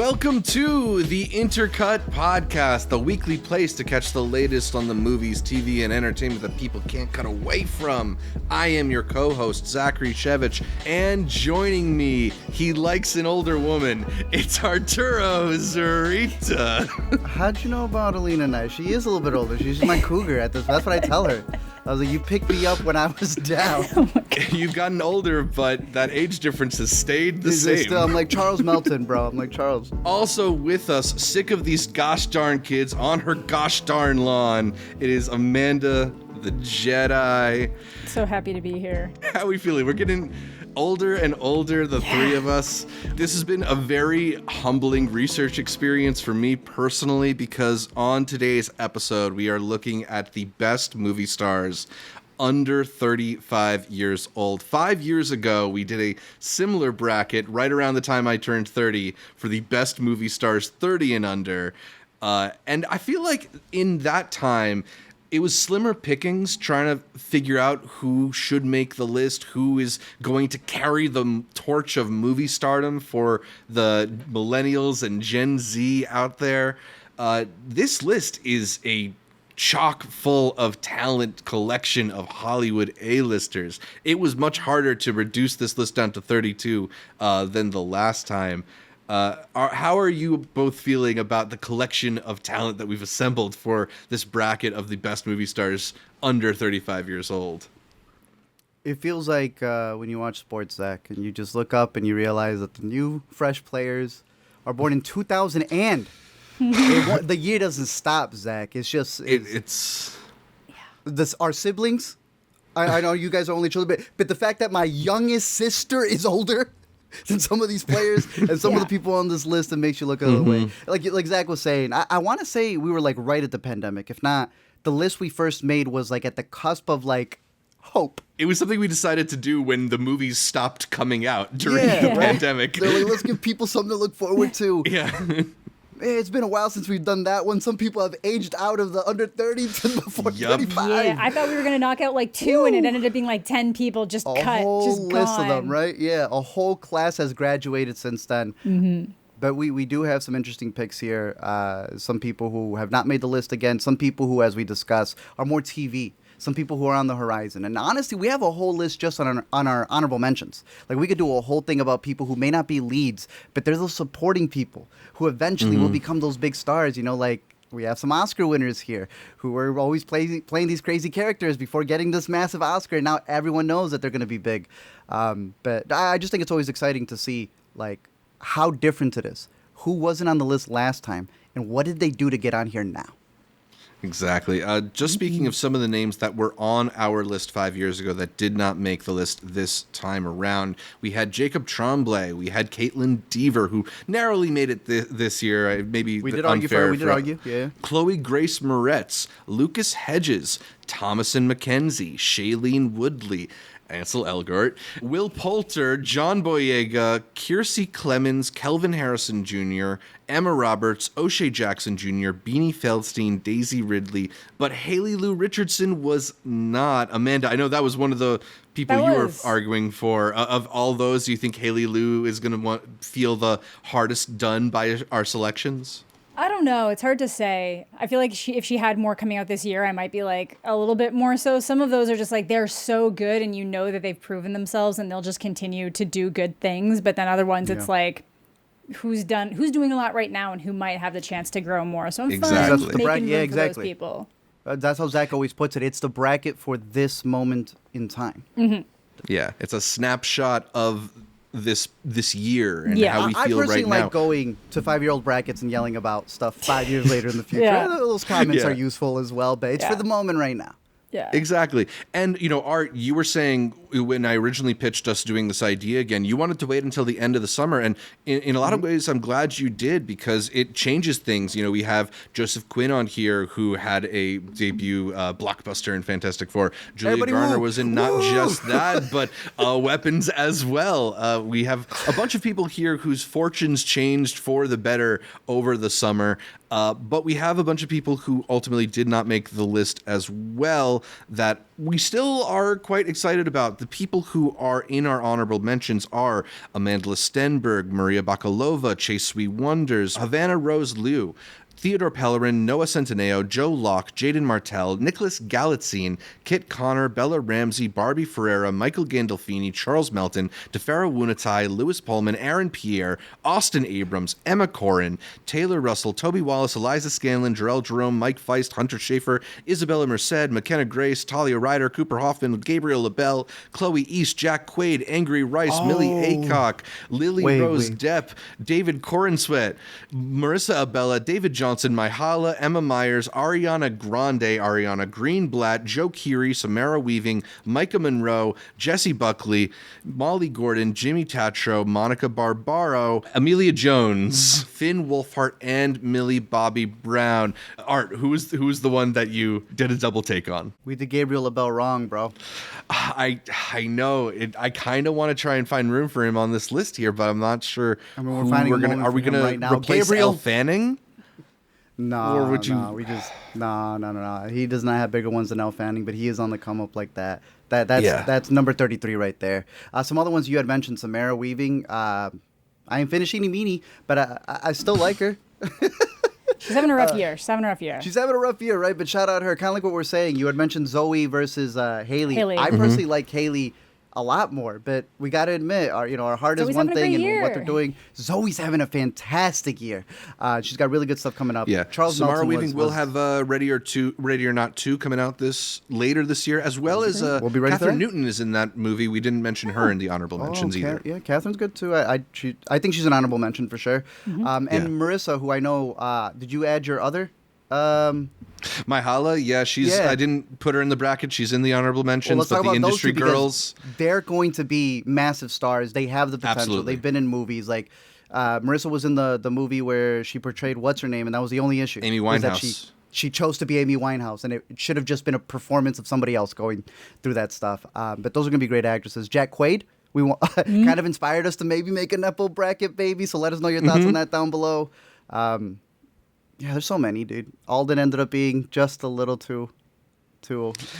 Welcome to the Intercut Podcast, the weekly place to catch the latest on the movies, TV, and entertainment that people can't cut away from. I am your co-host, Zachary Shevich, and joining me, he likes an older woman, it's Arturo Zurita. How'd you know about Alina and I? She is a little bit older. She's my cougar at this. That's what I tell her. I was like, you picked me up when I was down. You've gotten older, but that age difference has stayed the same. Still, I'm like Charles Melton, bro. I'm like Charles. Also with us, sick of these gosh darn kids on her gosh darn lawn, it is Amanda the Jedi. So happy to be here. How are we feeling? We're getting older and older, the three of us. This has been a very humbling research experience for me personally, because on today's episode, we are looking at the best movie stars under 35 years old. 5 years ago, we did a similar bracket right around the time I turned 30 for the best movie stars 30 and under. And I feel like in that time, it was slimmer pickings trying to figure out who should make the list, who is going to carry the torch of movie stardom for the millennials and Gen Z out there. This list is a chock full of talent collection of Hollywood A-listers. It was much harder to reduce this list down to 32 than the last time. How are you both feeling about the collection of talent that we've assembled for this bracket of the best movie stars under 35 years old? It feels like when you watch sports, Zach, and you just look up and you realize that the new, fresh players are born in 2000 and the year doesn't stop, Zach. It's just... It's our siblings. I know you guys are only children, but the fact that my youngest sister is older than some of these players and some of the people on this list, that makes you look a little way. Like Zach was saying, I want to say we were like right at the pandemic. If not, the list we first made was like at the cusp of like hope. It was something we decided to do when the movies stopped coming out during the pandemic. They're like, let's give people something to look forward to. Yeah. It's been a while since we've done that one. Some people have aged out of the under 30 to before 35. Yeah, I thought we were going to knock out like two, and it ended up being like 10 people just cut. A whole just list gone. of them, right? Yeah, a whole class has graduated since then. Mm-hmm. But we do have some interesting picks here. Some people who have not made the list again. Some people who, as we discuss, are more TV. Some people who are on the horizon. And honestly, we have a whole list just on our honorable mentions. Like, we could do a whole thing about people who may not be leads, but they're those supporting people who eventually will become those big stars. You know, like, we have some Oscar winners here who were always playing these crazy characters before getting this massive Oscar. And now everyone knows that they're going to be big. But I just think it's always exciting to see, like, how different it is. Who wasn't on the list last time, and what did they do to get on here now? Exactly. Just speaking of some of the names that were on our list 5 years ago that did not make the list this time around, we had Jacob Tremblay, we had Caitlin Dever, who narrowly made it this year. Maybe we did unfair. argue, yeah. Chloe Grace Moretz, Lucas Hedges, Thomasin McKenzie, Shailene Woodley, Ansel Elgort, Will Poulter, John Boyega, Kiersey Clemens, Kelvin Harrison Jr., Emma Roberts, O'Shea Jackson Jr., Beanie Feldstein, Daisy Ridley, but Hailee Lou Richardson was not. Amanda, I know that was one of the people you were arguing for. Of all those, do you think Hailee Lou is going to feel the hardest done by our selections? I don't know. It's hard to say. I feel like if she had more coming out this year, I might be like a little bit more so. Some of those are just like, they're so good and you know that they've proven themselves and they'll just continue to do good things. But then other ones, it's like, who's doing a lot right now and who might have the chance to grow more. So I'm fine making room for those people. That's how Zach always puts it. It's the bracket for this moment in time. Mm-hmm. Yeah, it's a snapshot of this year and how we feel right now. I personally like going to 5-year-old brackets and yelling about stuff 5 years later in the future. Those comments are useful as well, but it's for the moment right now. Yeah, exactly. And, you know, Art, you were saying when I originally pitched us doing this idea again, you wanted to wait until the end of the summer. And in a lot of ways, I'm glad you did, because it changes things. You know, we have Joseph Quinn on here, who had a debut blockbuster in Fantastic Four. Julia Garner was in not just that, but Weapons as well. We have a bunch of people here whose fortunes changed for the better over the summer. But we have a bunch of people who ultimately did not make the list as well. well that we still are quite excited about. The people who are in our honorable mentions are Amandla Stenberg, Maria Bakalova, Chase Sweet Wonders, Havana Rose Liu, Theodore Pellerin, Noah Centineo, Joe Locke, Jaden Martell, Nicholas Galitzine, Kit Connor, Bella Ramsey, Barbie Ferreira, Michael Gandolfini, Charles Melton, Tefera Wunatai, Louis Pullman, Aaron Pierre, Austin Abrams, Emma Corrin, Taylor Russell, Toby Wallace, Eliza Scanlon, Jarrell Jerome, Mike Feist, Hunter Schaefer, Isabella Merced, McKenna Grace, Talia Ryder, Cooper Hoffman, Gabriel LaBelle, Chloe East, Jack Quaid, Angry Rice, Millie Aycock, Lily Rose Depp, David Cornsweat, Marissa Abella, David Johnson, Myhala, Emma Myers, Ariana Grande, Ariana Greenblatt, Joe Keery, Samara Weaving, Micah Monroe, Jesse Buckley, Molly Gordon, Jimmy Tatro, Monica Barbaro, Amelia Jones, Finn Wolfhard, and Millie Bobby Brown. Art, who's the one that you did a double take on? We did Gabriel LaBelle wrong, bro. I know it. I kind of want to try and find room for him on this list here, but I'm not sure. I mean, are we gonna right replace Gabriel Elle Fanning? No, or would you? No, we just no. He does not have bigger ones than Elle Fanning, but he is on the come up like that. That's number 33 right there. Some other ones you had mentioned, Samara Weaving. I ain't finishing meanie, but I still like her. She's having a rough year. She's having a rough year, right? But shout out her. Kind of like what we're saying. You had mentioned Zoey versus Hailee. I personally like Hailee a lot more, but we got to admit, our heart is one thing, and what they're doing. Zoe's having a fantastic year. She's got really good stuff coming up. Yeah, Charles Samara Melton Weaving will have Ready or Not 2 coming out later this year, as well as we'll be ready Catherine Newton is in that movie. We didn't mention her in the honorable mentions either. Yeah, Catherine's good too. I think she's an honorable mention for sure. And Marissa, who I know, did you add your other? Myhala, I didn't put her in the bracket. She's in the honorable mentions, but the industry girls, they're going to be massive stars. They have the potential. Absolutely. They've been in movies. Like Marissa was in the movie where she portrayed what's her name, and that was the only issue. Amy Winehouse. She chose to be Amy Winehouse, and it should have just been a performance of somebody else going through that stuff. But those are going to be great actresses. Jack Quaid, kind of inspired us to maybe make a Nepo bracket, baby. So let us know your thoughts on that down below. Yeah, there's so many, dude. Alden ended up being just a little too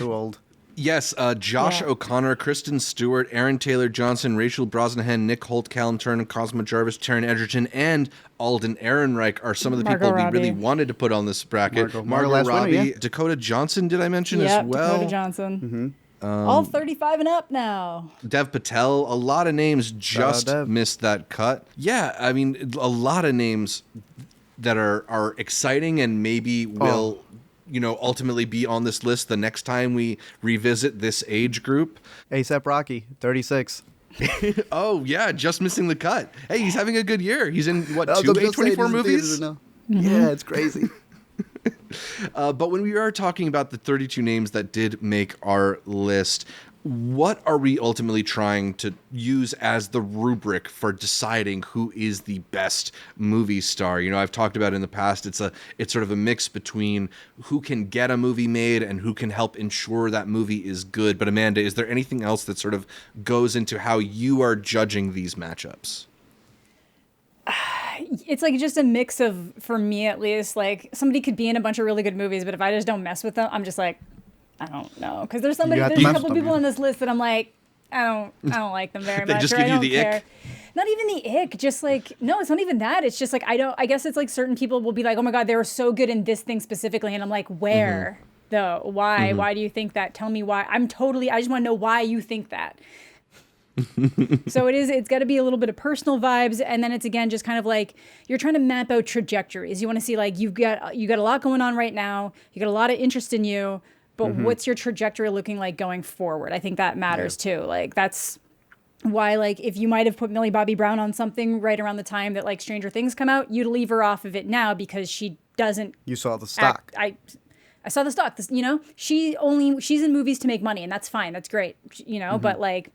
old. Yes, Josh O'Connor, Kristen Stewart, Aaron Taylor Johnson, Rachel Brosnahan, Nick Holt, Callum Turner, Cosmo Jarvis, Taron Egerton, and Alden Ehrenreich are some of the people we really wanted to put on this bracket. Margot Robbie, winner, Dakota Johnson, did I mention as well? Dakota Johnson. All 35 and up now. Dev Patel, a lot of names just missed that cut. Yeah, I mean, a lot of names that are exciting and maybe will ultimately be on this list the next time we revisit this age group. A$AP Rocky, 36. Oh yeah, just missing the cut. Hey, he's having a good year. He's in what, 2 A24 movies? Yeah, it's crazy. But when we are talking about the 32 names that did make our list, what are we ultimately trying to use as the rubric for deciding who is the best movie star? I've talked about in the past, it's sort of a mix between who can get a movie made and who can help ensure that movie is good. But Amanda, is there anything else that sort of goes into how you are judging these matchups? It's like just a mix of, for me at least, like somebody could be in a bunch of really good movies, but if I just don't mess with them, I'm just like, I don't know, because there's a couple people on this list that I'm like, I don't like them very much. They just give you the ick. Not even the ick, just like, no, it's not even that. It's just like, I guess it's like certain people will be like, oh my God, they were so good in this thing specifically. And I'm like, where though? Why? Why do you think that? Tell me why. I just want to know why you think that. So it's got to be a little bit of personal vibes, and then it's again just kind of like you're trying to map out trajectories. You want to see like you got a lot going on right now. You got a lot of interest in you. But what's your trajectory looking like going forward? I think that matters too. Like that's why, like, if you might have put Millie Bobby Brown on something right around the time that like Stranger Things come out, you'd leave her off of it now because she doesn't. You saw the stock. I saw the stock. She's in movies to make money, and that's fine. That's great. But like,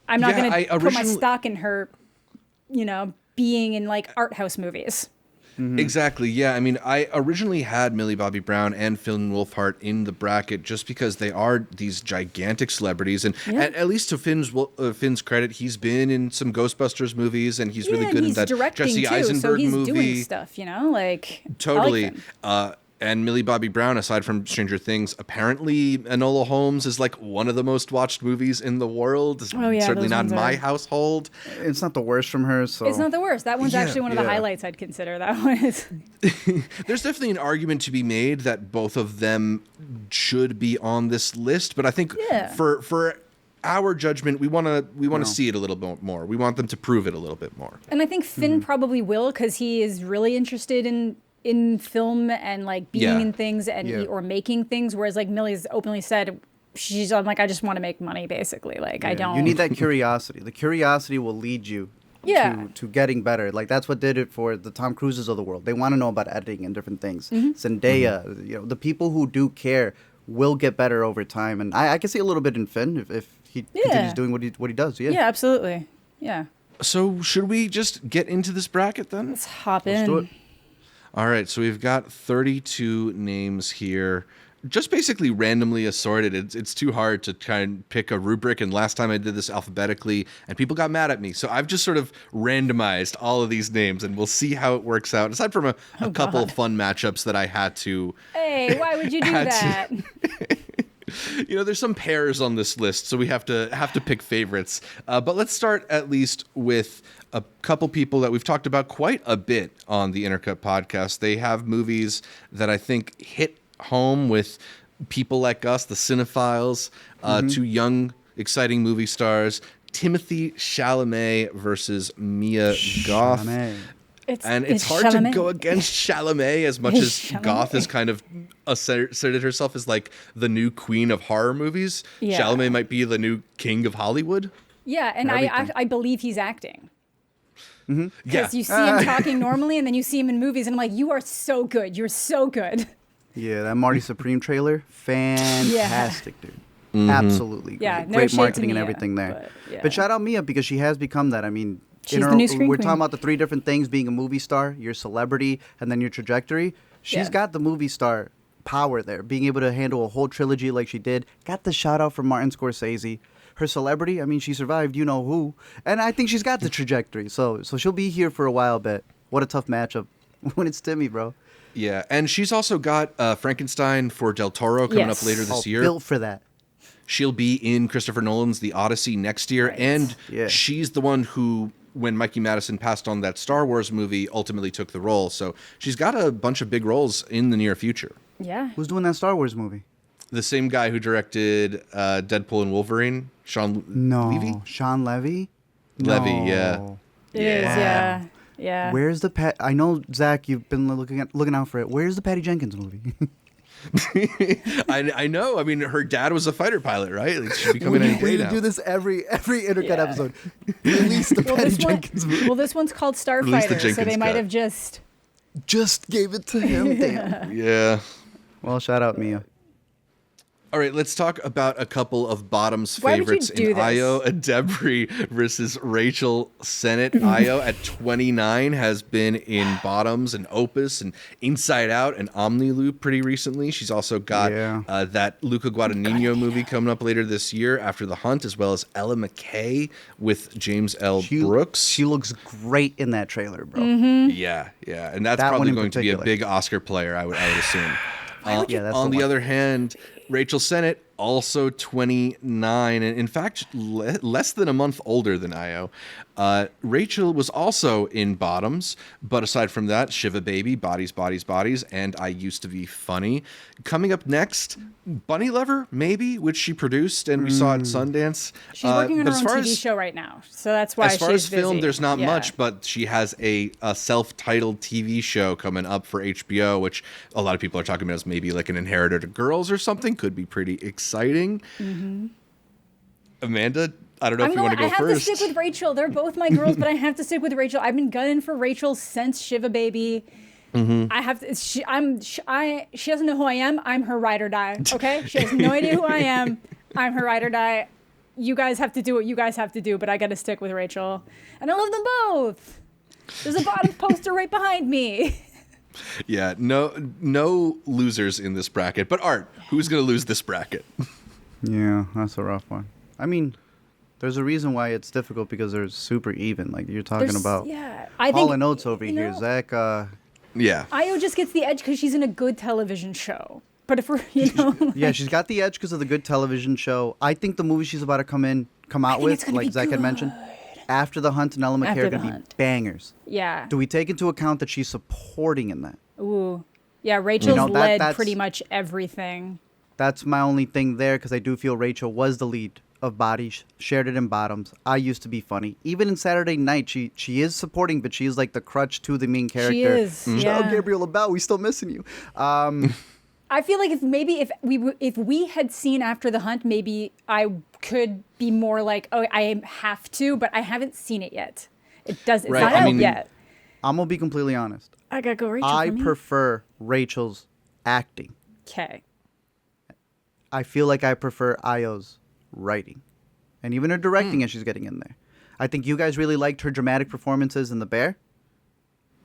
I'm not going to put my stock in her, being in like art house movies. Exactly. Yeah. I mean, I originally had Millie Bobby Brown and Finn Wolfhard in the bracket just because they are these gigantic celebrities, and at least to Finn's credit, he's been in some Ghostbusters movies, and he's really good in that Jesse Eisenberg so he's movie. Doing stuff, like totally. I like And Millie Bobby Brown, aside from Stranger Things, apparently Enola Holmes is like one of the most watched movies in the world. Oh, yeah, Certainly those not ones in my are- household. It's not the worst from her, so It's not the worst. That one's Yeah. actually one of the Yeah. highlights I'd consider. That one is. There's definitely an argument to be made that both of them should be on this list, but I think Yeah. for our judgment, we want to see it a little bit more. We want them to prove it a little bit more. And I think Finn probably will, because he is really interested in film and like being Yeah. in things and Yeah. or making things. Whereas like Millie's openly said, I'm like, I just want to make money, basically. Like I Yeah, don't. You need that curiosity. The curiosity will lead you Yeah. to getting better. Like that's what did it for the Tom Cruises of the world. They want to know about editing and different things. Mm-hmm. Zendaya, you know, the people who do care will get better over time. And I can see a little bit in Finn if he continues doing what he does. Yeah. Yeah, absolutely. Yeah. So should we just get into this bracket then? Let's hop Let's in. do it. All right, so we've got 32 names here, just basically randomly assorted. It's too hard to kind of pick a rubric, and last time I did this alphabetically, and people got mad at me. So I've just sort of randomized all of these names, and we'll see how it works out. Aside from a couple of fun matchups that I had to... Hey, why would you do Had that? You know, there's some pairs on this list, so we have to pick favorites. But let's start at least with a couple people that we've talked about quite a bit on the Intercut podcast. They have movies that I think hit home with people like us, the cinephiles, two young, exciting movie stars. Timothee Chalamet versus Mia Goth. Chalamet. It's hard Chalamet. to go against Chalamet as much as Chalamet. Goth has kind of asserted herself as like the new queen of horror movies. Yeah. Chalamet might be the new king of Hollywood. Yeah, and Everything. I believe he's acting. Yeah. Because you see him talking normally, and then you see him in movies, and I'm like, you are so good. You're so good. Yeah, that Marty Supreme trailer, fantastic, dude. Mm-hmm. Absolutely. Yeah, great. no Great shade to marketing and Mia, everything there. but, yeah. But shout out Mia because she has become that. I mean, She's the new screen we're queen. talking about the three different things: being a movie star, your celebrity, and then your trajectory. She's Yeah. got the movie star power there, being able to handle a whole trilogy like she did. Got the shout out from Martin Scorsese. Her celebrity, I mean, she survived, you know who, and I think she's got the trajectory. So she'll be here for a while. But what a tough matchup when it's Timmy, bro. Yeah, and she's also got Frankenstein for Del Toro coming Yes. up later this year. Built for that. She'll be in Christopher Nolan's The Odyssey next year, Right. and Yeah. she's the one who, when Mikey Madison passed on that Star Wars movie, ultimately took the role. So she's got a bunch of big roles in the near future. Yeah. Who's doing that Star Wars movie? The same guy who directed Deadpool and Wolverine, Sean No, Levy? Sean Levy. Levy, No. yeah. It is, yeah. Yeah. Where's the Pat? I know Zach, you've been looking out for it. Where's the Patty Jenkins movie? I know. I mean, her dad was a fighter pilot, right? Like, she'd be coming we any day need now. to do this every Intercut Yeah. episode. Release the Well, Patty this one, Jenkins movie. well, this one's called Release the Starfighter, so they Jenkins might cut. have just. Just gave it to him. Damn. Yeah. Well, shout out Mia. All right, let's talk about a couple of bottoms Why would you favorites do in this? Io Edebiri versus Rachel Sennott. Io at 29 has been in bottoms and Opus and Inside Out and Omniloop pretty recently. She's also got Yeah. that Luca Guadagnino movie coming up later this year, After the Hunt, as well as Ella McKay with James L. Brooks. She looks great in that trailer, bro. Yeah, and that's That one probably in going to be a particular. big Oscar player, I would assume. Yeah, that's On the the one. other hand, Rachel Sennott, also 29, and in fact, less than a month older than Io. Rachel was also in Bottoms, but aside from that, Shiva Baby, Bodies, Bodies, Bodies, and I Used to Be Funny. Coming up next, Bunny Lover, maybe, which she produced, and we saw at Sundance. She's working on but her as own far TV as- show right now, so that's why as far she's as film, busy. there's not Yeah. much, but she has a self-titled TV show coming up for HBO, which a lot of people are talking about as maybe like an Inheritor to Girls or something. Could be pretty exciting. Amanda, I don't know if you want to go I have first. to stick with Rachel. They're both my girls, but I have to stick with Rachel. I've been gunning for Rachel since Shiva Baby. I have to. She doesn't know who I am. I'm her ride or die. Okay, she has no idea who I am. I'm her ride or die. You guys have to do what you guys have to do, but I got to stick with Rachel, and I love them both. There's a bottom poster right behind me. Yeah, no losers in this bracket. But Art, who's going to lose this bracket? Yeah, that's a rough one. I mean, there's a reason why it's difficult because they're super even. Like you're talking about Yeah, I Hall think and Oates over you here. know- Zach, Yeah. Io just gets the edge because she's in a good television show. But if we're, Yeah, she's got the edge because of the good television show. I think the movie she's about to come out with, like Zach had mentioned, After the Hunt and Ella McKay are going to be bangers. Yeah. Do we take into account that she's supporting in that? Ooh. Yeah, Rachel's led pretty much everything. That's my only thing there because I do feel Rachel was the lead of Bodies, shared it in Bottoms. I used to be funny. Even in Saturday Night, she is supporting, but she is like the crutch to the main character. She is, yeah. Oh, Gabriel LaBelle, we still missing you. I feel like if we had seen After the Hunt, maybe I could be more like, oh, I have to, but I haven't seen it yet. It's not out yet. I'm gonna be completely honest. I gotta go Rachel. I prefer Rachel's acting. Okay. I feel like I prefer Io's writing, and even her directing as she's getting in there. I think you guys really liked her dramatic performances in The Bear.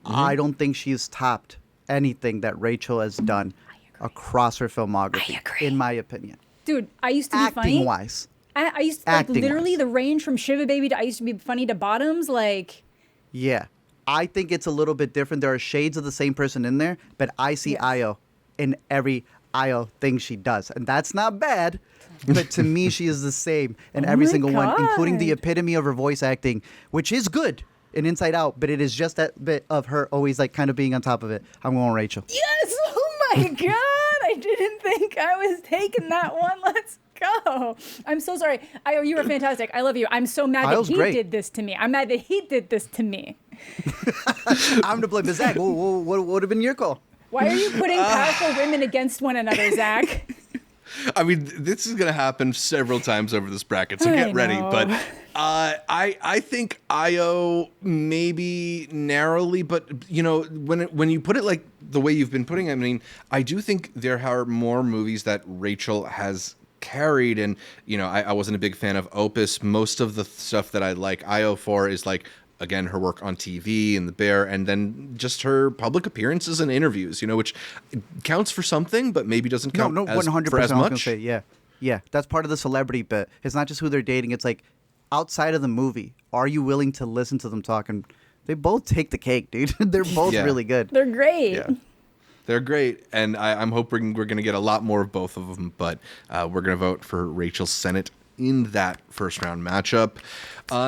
I don't think she's topped anything that Rachel has done across her filmography, in my opinion. Dude, I used to be funny. Acting-wise. I used to, like, literally the range from Shiva Baby to I used to be funny to Bottoms, like... Yeah. I think it's a little bit different. There are shades of the same person in there, but I see Io in every Io thing she does. And that's not bad, but to me, she is the same in every single one, including the epitome of her voice acting, which is good in Inside Out, but it is just that bit of her always like kind of being on top of it. I'm going Rachel. Yes! Oh my God! I didn't think I was taking that one. Let's go. I'm so sorry. Io, you were fantastic. I love you. I'm so mad that he did this to me. I'm mad that he did this to me. I'm to blame. But Zach, what would have been your call? Why are you putting powerful women against one another, Zach? I mean, this is going to happen several times over this bracket, so get ready. But I think Io maybe narrowly, but when you put it like the way you've been putting it, I mean, I do think there are more movies that Rachel has carried, and I wasn't a big fan of Opus. Most of the stuff that I like Io for is like, again, her work on TV and The Bear, and then just her public appearances and interviews, which counts for something, but maybe doesn't count 100% for as much. Yeah, that's part of the celebrity bit. It's not just who they're dating. It's like, outside of the movie, are you willing to listen to them talk? And they both take the cake, dude. They're both really good. They're great. Yeah. They're great, and I'm hoping we're going to get a lot more of both of them, but we're going to vote for Rachel Sennott in that first round matchup.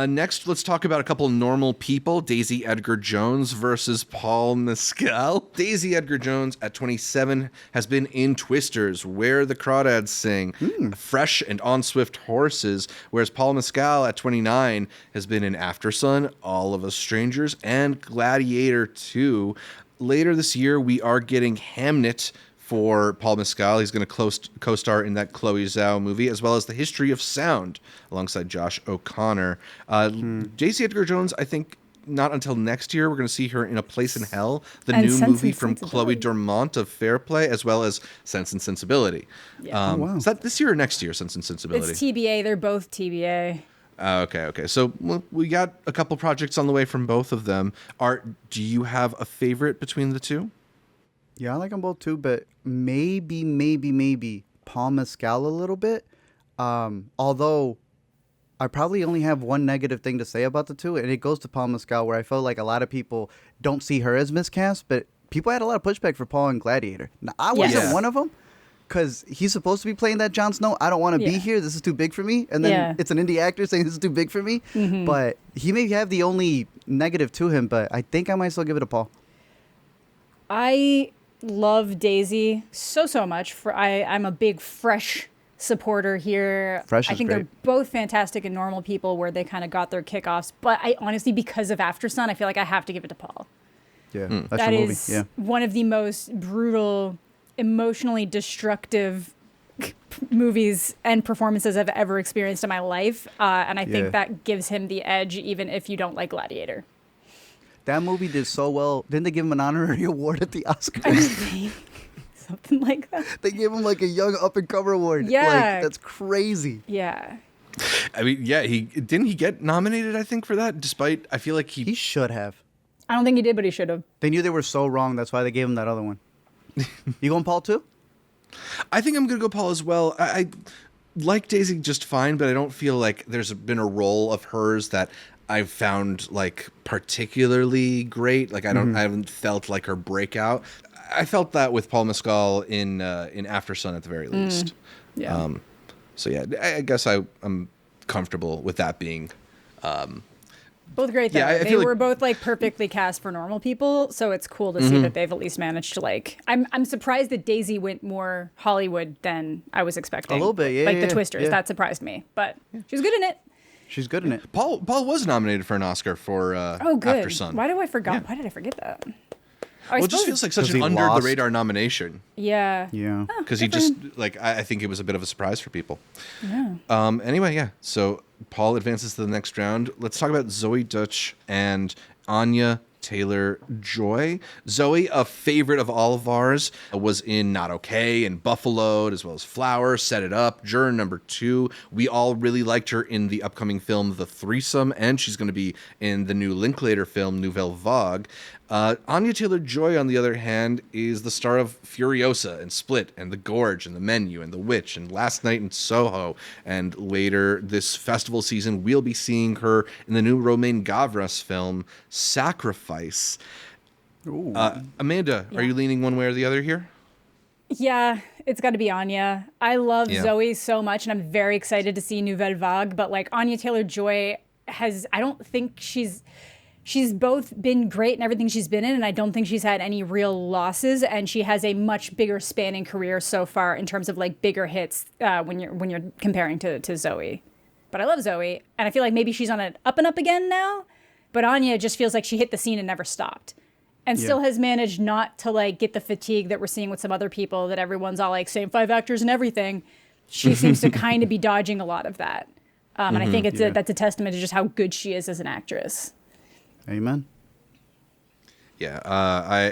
Next, let's talk about a couple normal people. Daisy Edgar-Jones versus Paul Mescal. Daisy Edgar-Jones at 27 has been in Twisters, Where the Crawdads Sing, Fresh and On Swift Horses, whereas Paul Mescal at 29 has been in Aftersun, All of Us Strangers, and Gladiator 2. Later this year, we are getting Hamnet for Paul Mescal. He's going to co-star in that Chloe Zhao movie, as well as The History of Sound, alongside Josh O'Connor. Daisy Edgar-Jones, I think not until next year. We're going to see her in A Place in Hell, the new movie from Chloe Dormont of Fair Play, as well as Sense and Sensibility. Yeah. Is that this year or next year, Sense and Sensibility? It's TBA. They're both TBA. Okay. So we got a couple projects on the way from both of them. Art, do you have a favorite between the two? Yeah, I like them both too, but maybe Paul Mescal a little bit. Although I probably only have one negative thing to say about the two, and it goes to Paul Mescal, where I feel like a lot of people don't see her as miscast, but people had a lot of pushback for Paul in Gladiator. Now, I wasn't one of them, because he's supposed to be playing that Jon Snow. I don't want to be here. This is too big for me. And then it's an indie actor saying this is too big for me. Mm-hmm. But he may have the only negative to him, but I think I might still give it to Paul. I love Daisy so much. I'm a big Fresh supporter here. Fresh is I think great. They're both fantastic and normal people where they kind of got their kickoffs. But I honestly, because of Aftersun, I feel like I have to give it to Paul. Yeah, that's that your movie. is one of the most brutal, emotionally destructive movies and performances I've ever experienced in my life. And I think that gives him the edge, even if you don't like Gladiator. That movie did so well. Didn't they give him an honorary award at the Oscars? Something like that. They gave him like a young up-and-comer award. Yeah. Like, that's crazy. Yeah. I mean, he get nominated, I think, for that, despite I feel like he should have. I don't think he did, but he should have. They knew they were so wrong. That's why they gave him that other one. You going Paul too? I think I'm going to go Paul as well. I like Daisy just fine, but I don't feel like there's been a role of hers that I found like particularly great. Like I haven't felt like her breakout. I felt that with Paul Mescal in After Sun at the very least. Yeah. So yeah, I guess I'm comfortable with that being. Both great though. Yeah, they were both like perfectly cast for normal people, so it's cool to see that they've at least managed to like. I'm surprised that Daisy went more Hollywood than I was expecting. A little bit, yeah. Like the Twisters, that surprised me, but she was good in it. She's good in it. Paul was nominated for an Oscar for good. After Sun. Why did I forget that? Oh, Well, it just feels like such 'Cause an he under lost. the radar nomination Yeah. because he just like I think it was a bit of a surprise for people. Yeah. Anyway, yeah. So Paul advances to the next round. Let's talk about Zoey Deutch and Anya Taylor-Joy. Zoey, a favorite of all of ours, was in Not Okay and Buffaloed, as well as Flower, Set It Up, Juror number 2. We all really liked her in the upcoming film The Threesome, and she's going to be in the new Linklater film Nouvelle Vague. Anya Taylor-Joy, on the other hand, is the star of Furiosa and Split and The Gorge and The Menu and The Witch and Last Night in Soho. And later this festival season, we'll be seeing her in the new Romain Gavras film Sacrifice. Amanda, are you leaning one way or the other here? Yeah, it's got to be Anya. I love Zoe so much, and I'm very excited to see Nouvelle Vague. But like Anya Taylor-Joy I don't think she's both been great in everything she's been in, and I don't think she's had any real losses. And she has a much bigger spanning career so far in terms of like bigger hits when you're comparing to Zoe. But I love Zoe, and I feel like maybe she's on an up and up again now. But Anya just feels like she hit the scene and never stopped, and still has managed not to like get the fatigue that we're seeing with some other people. That everyone's all like same 5 actors and everything. She seems to kind of be dodging a lot of that, and I think that's a testament to just how good she is as an actress. Amen. Yeah,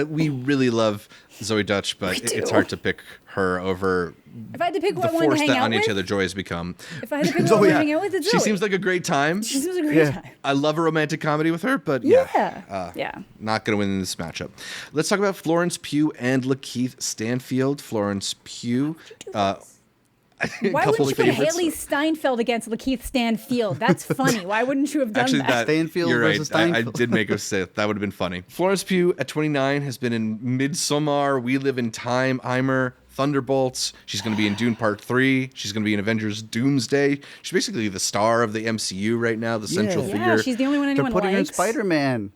we really love Zoey Deutch, but it's hard to pick her over If I had to pick the one to force hang that out Anya with, Taylor-Joy has become. if I had to pick one to hang out with, it's Zoe. She seems like a great time. She seems like a great time. I love a romantic comedy with her, but not going to win in this matchup. Let's talk about Florence Pugh and Lakeith Stanfield. Florence Pugh. Why wouldn't you put Hailee Steinfeld against Lakeith Stanfield? That's funny. Why wouldn't you have done that? Stanfield you're right. versus Steinfeld. I did make a mistake. That would have been funny. Florence Pugh at 29 has been in Midsommar, We Live in Time, Eimer, Thunderbolts. She's going to be in Dune Part 3. She's going to be in Avengers Doomsday. She's basically the star of the MCU right now, the central figure. Yeah, she's the only one anyone They're putting her in likes. Spider-Man.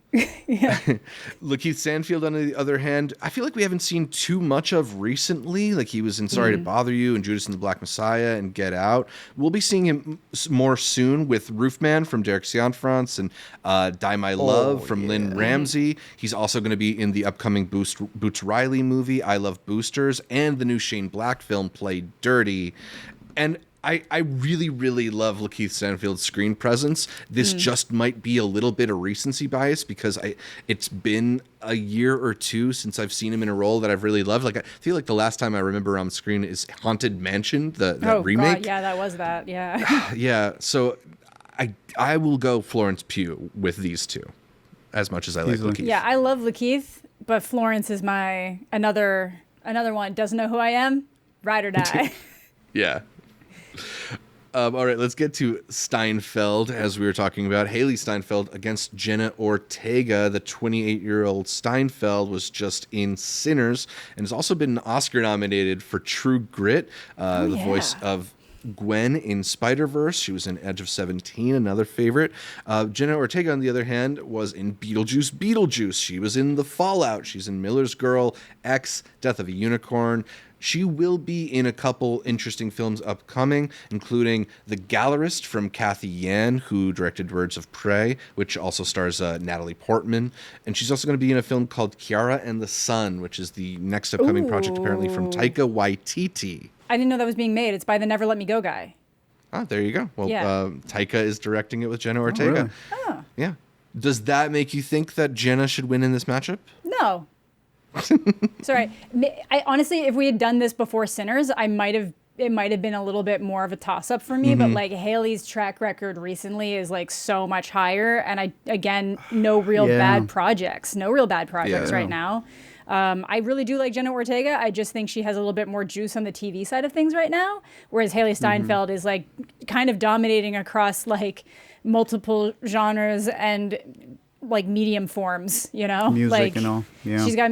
Lakeith Stanfield, on the other hand, I feel like we haven't seen too much of recently. Like he was in Sorry to Bother You and Judas and the Black Messiah and Get Out. We'll be seeing him more soon with Roofman from Derek Cianfrance and Die My Love from Lynn Ramsey. He's also going to be in the upcoming Boots Riley movie, I Love Boosters, and the new Shane Black film, Play Dirty. And I really, really love Lakeith Stanfield's screen presence. This just might be a little bit of recency bias because it's been a year or two since I've seen him in a role that I've really loved. Like I feel like the last time I remember on screen is Haunted Mansion, the remake. God, yeah, that was that. Yeah. Yeah. So I will go Florence Pugh with these two, as much as I like Lakeith. Yeah, I love Lakeith, but Florence is my another one. Doesn't know who I am. Ride or die. Yeah. All right, let's get to Steinfeld, as we were talking about. Hailee Steinfeld against Jenna Ortega. The 28-year-old Steinfeld was just in Sinners and has also been Oscar nominated for True Grit, the voice of Gwen in Spider-Verse. She was in Edge of 17, another favorite. Jenna Ortega, on the other hand, was in Beetlejuice. She was in The Fallout. She's in Miller's Girl, X, Death of a Unicorn. She will be in a couple interesting films upcoming, including The Gallerist from Kathy Yan, who directed Birds of Prey, which also stars Natalie Portman. And she's also going to be in a film called Kiara and the Sun, which is the next upcoming project apparently from Taika Waititi. I didn't know that was being made. It's by the Never Let Me Go guy. Oh, there you go. Well, Yeah. Taika is directing it with Jenna Ortega. really? Oh. Yeah. Does that make you think that Jenna should win in this matchup? No. Sorry. I honestly, if we had done this before Sinners, it might have been a little bit more of a toss-up for me. But like Hailee's track record recently is like so much higher, and no real bad projects right now. I really do like Jenna Ortega. I just think she has a little bit more juice on the TV side of things right now, whereas Hailee Steinfeld is like kind of dominating across like multiple genres and like medium forms, you know, Music like, and all. Yeah. She's got,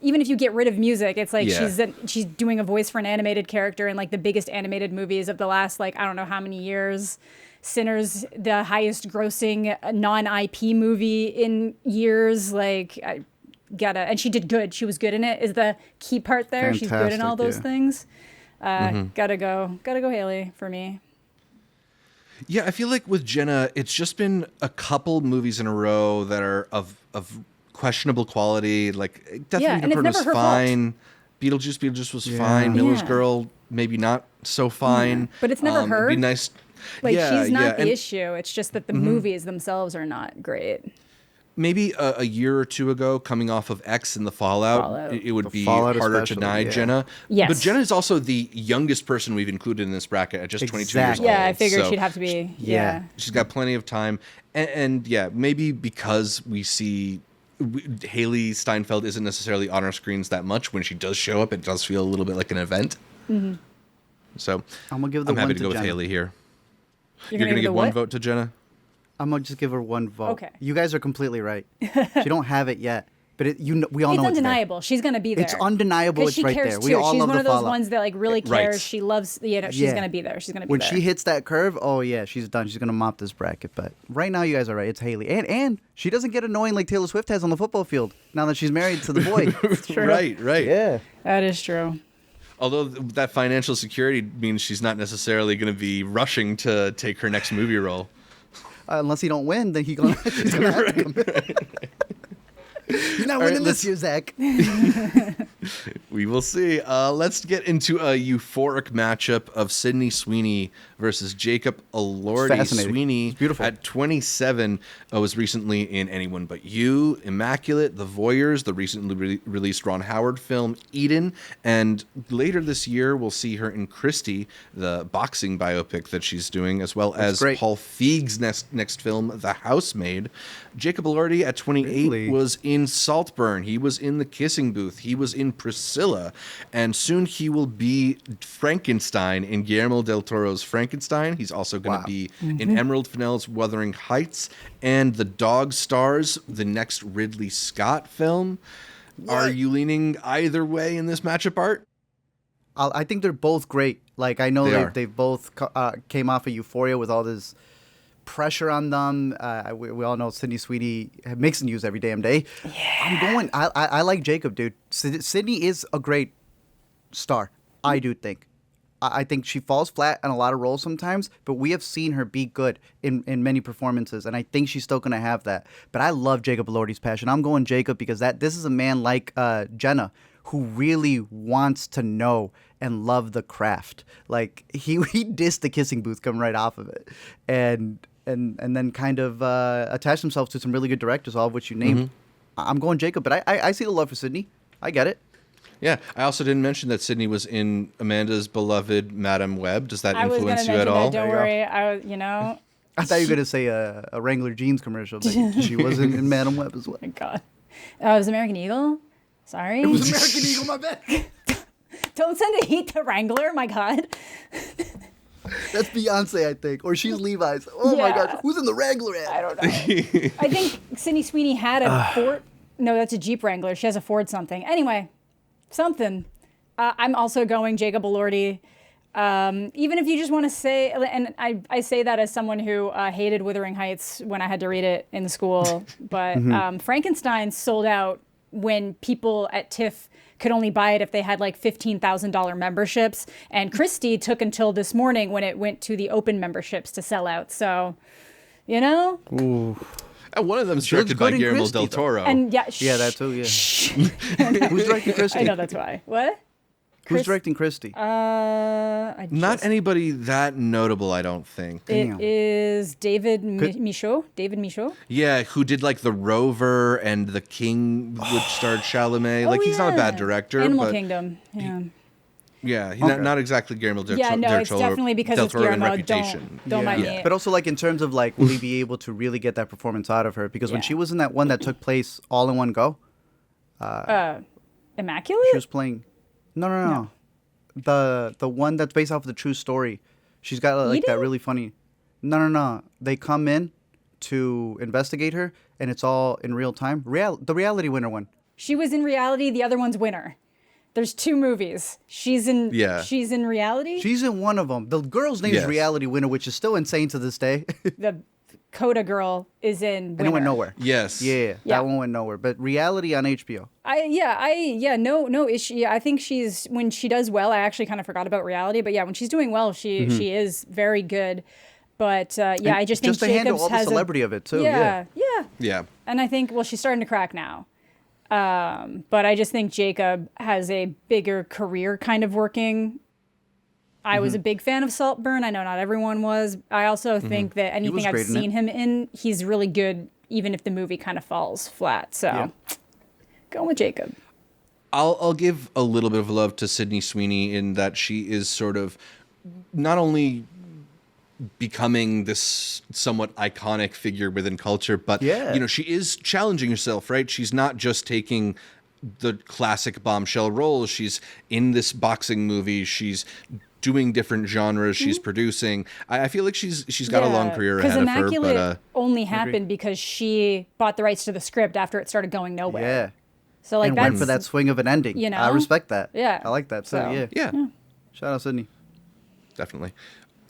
even if you get rid of music, it's like Yeah. she's doing a voice for an animated character in like the biggest animated movies of the last, like, I don't know how many years. Sinners, the highest grossing non-IP movie in years. Like, and she did good. She was good in it, is the key part there. She's good in all those things. Gotta go Hailee for me. Yeah, I feel like with Jenna, it's just been a couple movies in a row that are of questionable quality. Like, Death Yeah, of and it's Unicorn was never her fine. Beetlejuice was fine. Miller's Yeah. Girl, maybe not so fine. But it's never her. It'd be nice. Like, Yeah, she's not yeah, the and issue. It's just that the movies themselves are not great. maybe a year or two ago, coming off of X and the Fallout. It would The be Fallout harder to especially, deny yeah. Jenna. Yes. But Jenna is also the youngest person we've included in this bracket at just 22 years Exactly. old. Yeah, I figured So she'd have to be. Yeah. she's got plenty of time. And yeah, maybe because we see Hailee Steinfeld isn't necessarily on our screens that much. When she does show up, it does feel a little bit like an event. So I'm gonna give the I'm happy one to go with Jenna. Hailee here. You're You're gonna going to give give the one what? vote to Jenna? I'm gonna just give her one vote. Okay. You guys are completely right. She don't have it yet, but we all It's know undeniable. She's gonna be there. It's undeniable. 'Cause It's she right cares there. too. We all she's love one the of those Fallout. ones that like really Right. cares. She loves. She's Yeah. gonna be there. She's gonna be When there. she hits that curve, oh yeah, she's done. She's gonna mop this bracket. But right now, you guys are right. It's Hailee, and she doesn't get annoying like Taylor Swift has on the football field now that she's married to the boy. True. Right. Yeah. That is true. Although that financial security means she's not necessarily going to be rushing to take her next movie role. Unless he don't win, then she's gonna have to come. You're not winning this year, Zach. We will see. Let's get into a euphoric matchup of Sydney Sweeney versus Jacob Elordi. Fascinating. Sweeney, It's beautiful. at 27, was recently in Anyone But You, Immaculate, The Voyeurs, the recently released Ron Howard film Eden, and later this year we'll see her in Christie, the boxing biopic that she's doing, as well as great. Paul Feig's next film, The Housemaid. Jacob Elordi at 28 Really? was in Saltburn. He was in The Kissing Booth. He was in Priscilla. And soon he will be Frankenstein in Guillermo del Toro's Frankenstein. He's also going to Wow. be in Emerald Fennell's Wuthering Heights and The Dog Stars, the next Ridley Scott film. Are you leaning either way in this matchup, Art? I think they're both great. Like I know They are. they both came off of Euphoria with all this pressure on them. We all know Sydney Sweeney makes the news every damn day. Yeah. I like Jacob, dude. Sydney is a great star. I do think. I think she falls flat on a lot of roles sometimes, but we have seen her be good in many performances, and I think she's still going to have that. But I love Jacob Elordi's passion. I'm going Jacob because this is a man like Jenna who really wants to know and love the craft. Like he dissed The Kissing Booth coming right off of it, and then kind of attached himself to some really good directors, all of which you named. I'm going Jacob, but I see the love for Sydney. I get it. Yeah, I also didn't mention that Sydney was in Amanda's beloved Madam Web. Does that I was gonna influence you mention at all? that. Don't worry. I was, I thought you were going to say a Wrangler jeans commercial, but she was in Madam Web as well. My God. It was American Eagle. Sorry. It was American Eagle, my bad. Don't send a heat to Wrangler. My God. That's Beyonce, I think. Or she's Levi's. Oh my Yeah. God. Who's in the Wrangler ad? I don't know. I think Sydney Sweeney had a Ford. No, that's a Jeep Wrangler. She has a Ford something. Anyway, something. I'm also going Jacob Elordi. Even if you just want to say, and I say that as someone who hated Wuthering Heights when I had to read it in school, but Frankenstein sold out when people at TIFF could only buy it if they had like $15,000 memberships. And Christie took until this morning when it went to the open memberships to sell out. So, And one of them's She looks directed by good in Guillermo Christie, del though. Toro. And yeah, Yeah, that too, yeah. Who's directing Christie? I know that's why. What? Who's directing Christie? Not anybody that notable, I don't think. Damn. It is David Michaud. David Michaud. Yeah, who did like The Rover and The King, which starred Chalamet. Like, he's not a bad director. Animal but Kingdom. Yeah. Yeah, he's Okay. not exactly Guillermo del Yeah, Toro. no, it's definitely because del it's Toro in Guillermo. Reputation. Don't mind me. But also, like, in terms of, like, will he be able to really get that performance out of her? Because when Yeah. she was in that one that took place all in one go, Immaculate? she was playing... No. The one that's based off of the true story. She's got, like, that Eden? really funny... No. They come in to investigate her, and it's all in real time. The reality winner one. She was in reality. The other one's Winner. There's 2 movies. She's in reality. She's in one of them. The girl's name is Reality Winner, which is still insane to this day. The Coda girl is in Winner. And it went nowhere. Yes. Yeah, that one went nowhere. But Reality on HBO. No issue. Yeah, I think when she does well, I actually kind of forgot about Reality, but yeah, when she's doing well, she is very good. But I just think to handle Jacobs all the has celebrity of it too. Yeah. Yeah. And I think she's starting to crack now. But I just think Jacob has a bigger career kind of working. I was a big fan of Saltburn. I know not everyone was. I also think that anything I've seen him in, he's really good, even if the movie kind of falls flat. So, going with Jacob. I'll give a little bit of love to Sydney Sweeney in that she is sort of not only becoming this somewhat iconic figure within culture, but she is challenging herself, right? She's not just taking the classic bombshell roles. She's in this boxing movie. She's doing different genres. She's producing. I feel like she's got a long career ahead of her. Because Immaculate only happened because she bought the rights to the script after it started going nowhere. Yeah. So and went for that swing of an ending. I respect that. Yeah. I like that. So yeah. Shout out Sydney. Definitely.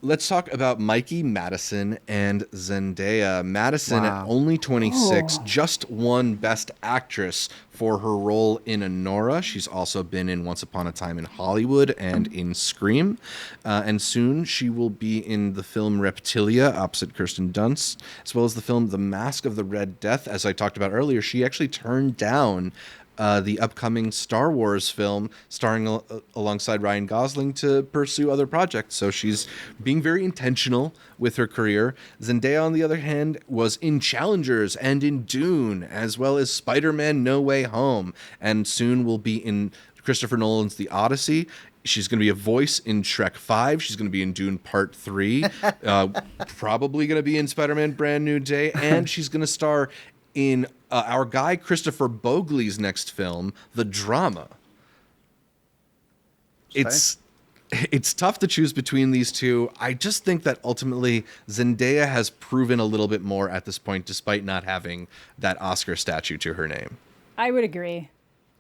Let's talk about Mikey, Madison, and Zendaya. Madison, at only 26, just won Best Actress for her role in Anora. She's also been in Once Upon a Time in Hollywood and in Scream. And soon she will be in the film Reptilia opposite Kirsten Dunst, as well as the film The Mask of the Red Death. As I talked about earlier, she actually turned down the upcoming Star Wars film starring alongside Ryan Gosling to pursue other projects. So she's being very intentional with her career. Zendaya, on the other hand, was in Challengers and in Dune, as well as Spider-Man No Way Home, and soon will be in Christopher Nolan's The Odyssey. She's going to be a voice in Shrek 5. She's going to be in Dune Part 3. Probably going to be in Spider-Man Brand New Day. And she's going to star in our guy Christopher Bogley's next film, The Drama. It's tough to choose between these two. I just think that ultimately Zendaya has proven a little bit more at this point, despite not having that Oscar statue to her name. I would agree.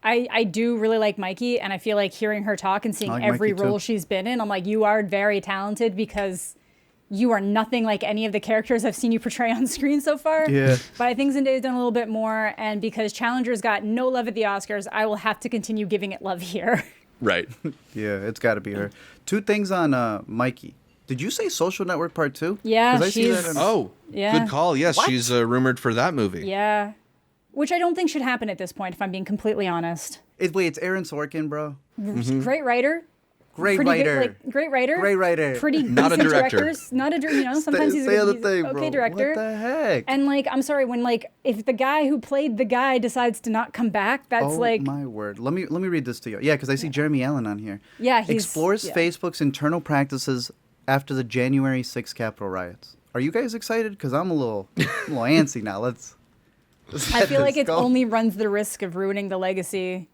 I do really like Mikey, and I feel like hearing her talk and seeing every role she's been in, I'm like, you are very talented because you are nothing like any of the characters I've seen you portray on screen so far. Yeah. But I think Zendaya's done a little bit more, and because Challengers got no love at the Oscars, I will have to continue giving it love here. Right. Yeah, it's got to be her. 2 things on Mikey. Did you say Social Network Part 2? Yeah, good call. Yes, What? she's rumored for that movie. Yeah. Which I don't think should happen at this point, if I'm being completely honest. Wait, it's Aaron Sorkin, bro. Great writer. Great Pretty writer. Good, great writer. Great writer. Pretty Not a decent director. directors. Not a director. Sometimes he's a good, okay director. What the heck? And I'm sorry, when if the guy who played the guy decides to not come back, that's my word. Let me read this to you. Yeah, because I see Jeremy Allen on here. Yeah, explores Facebook's internal practices after the January 6th Capitol riots. Are you guys excited? Because I'm a little antsy now. Let's I feel like it only runs the risk of ruining the legacy.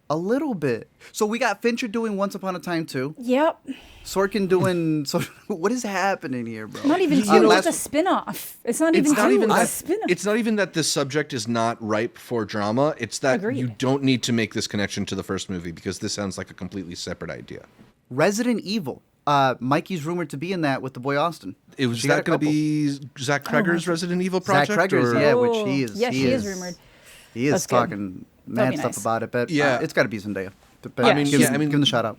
A little bit. So we got Fincher doing Once Upon a Time 2. Yep. Sorkin doing... So what is happening here, bro? Not even 2. It's a spin-off. It's not even 2. It's a spin-off. It's not even that this subject is not ripe for drama. It's that you don't need to make this connection to the first movie because this sounds like a completely separate idea. Resident Evil. Mikey's rumored to be in that with the boy Austin. Was that going to be Zach Kreger's Resident Evil project? Zach Kreger's, which he is. Yeah, he is rumored. He is talking mad stuff about it, but it's got to be Zendaya. But give him the shout out.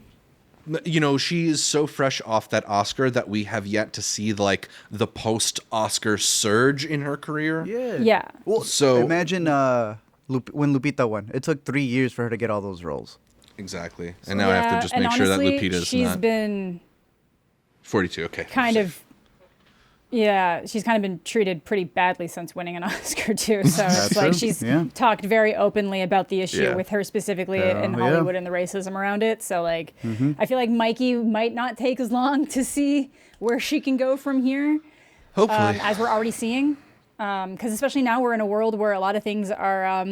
She is so fresh off that Oscar that we have yet to see the post-Oscar surge in her career. Yeah. Well, so imagine when Lupita won. It took 3 years for her to get all those roles. Exactly. And now I have to just make sure that Lupita's she's not... been 42, okay. She's kind of been treated pretty badly since winning an Oscar too. So it's she's talked very openly about the issue with her specifically in Hollywood and the racism around it. So I feel like Mikey might not take as long to see where she can go from here. Hopefully. As we're already seeing. Because especially now we're in a world where a lot of things are,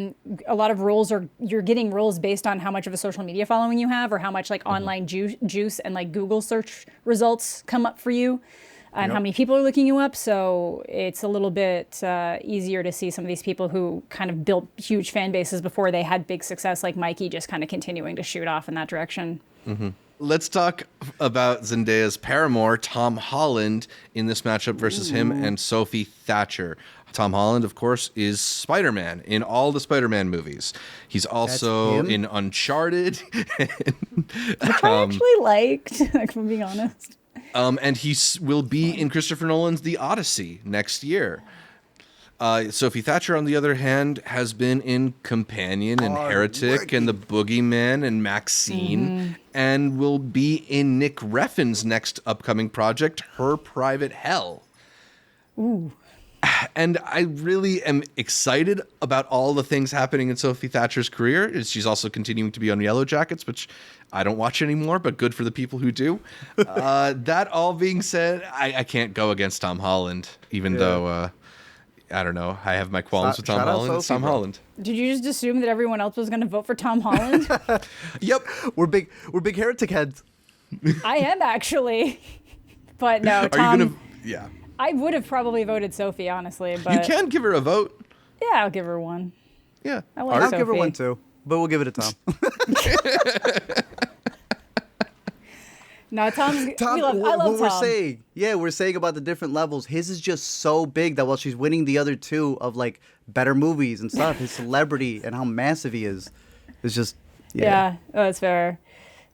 a lot of roles you're getting roles based on how much of a social media following you have or how much online juice and Google search results come up for you. and how many people are looking you up. So it's a little bit easier to see some of these people who kind of built huge fan bases before they had big success, like Mikey, just kind of continuing to shoot off in that direction. Mm-hmm. Let's talk about Zendaya's paramour, Tom Holland, in this matchup versus him and Sophie Thatcher. Tom Holland, of course, is Spider-Man in all the Spider-Man movies. He's also in Uncharted. Which I actually liked, if I'm being honest. And he will be in Christopher Nolan's The Odyssey next year. Sophie Thatcher, on the other hand, has been in Companion and Heretic and The Boogeyman and Maxine, and will be in Nick Refn's next upcoming project, Her Private Hell. Ooh. And I really am excited about all the things happening in Sophie Thatcher's career. She's also continuing to be on Yellow Jackets, which I don't watch anymore, but good for the people who do. That all being said, I can't go against Tom Holland, even though... I don't know. I have my qualms with Tom Holland. It's Tom Holland. Did you just assume that everyone else was going to vote for Tom Holland? Yep. We're big Heretic heads. I am actually. But no, Tom. Are you going to... Yeah. I would have probably voted Sophie, honestly. But you can give her a vote. Yeah, I'll give her one. Yeah. I'll give her one too, but we'll give it to Tom. No, Tom, I love Tom. We're saying about the different levels. His is just so big that while she's winning the other two of like better movies and stuff, his celebrity and how massive he is just that's fair.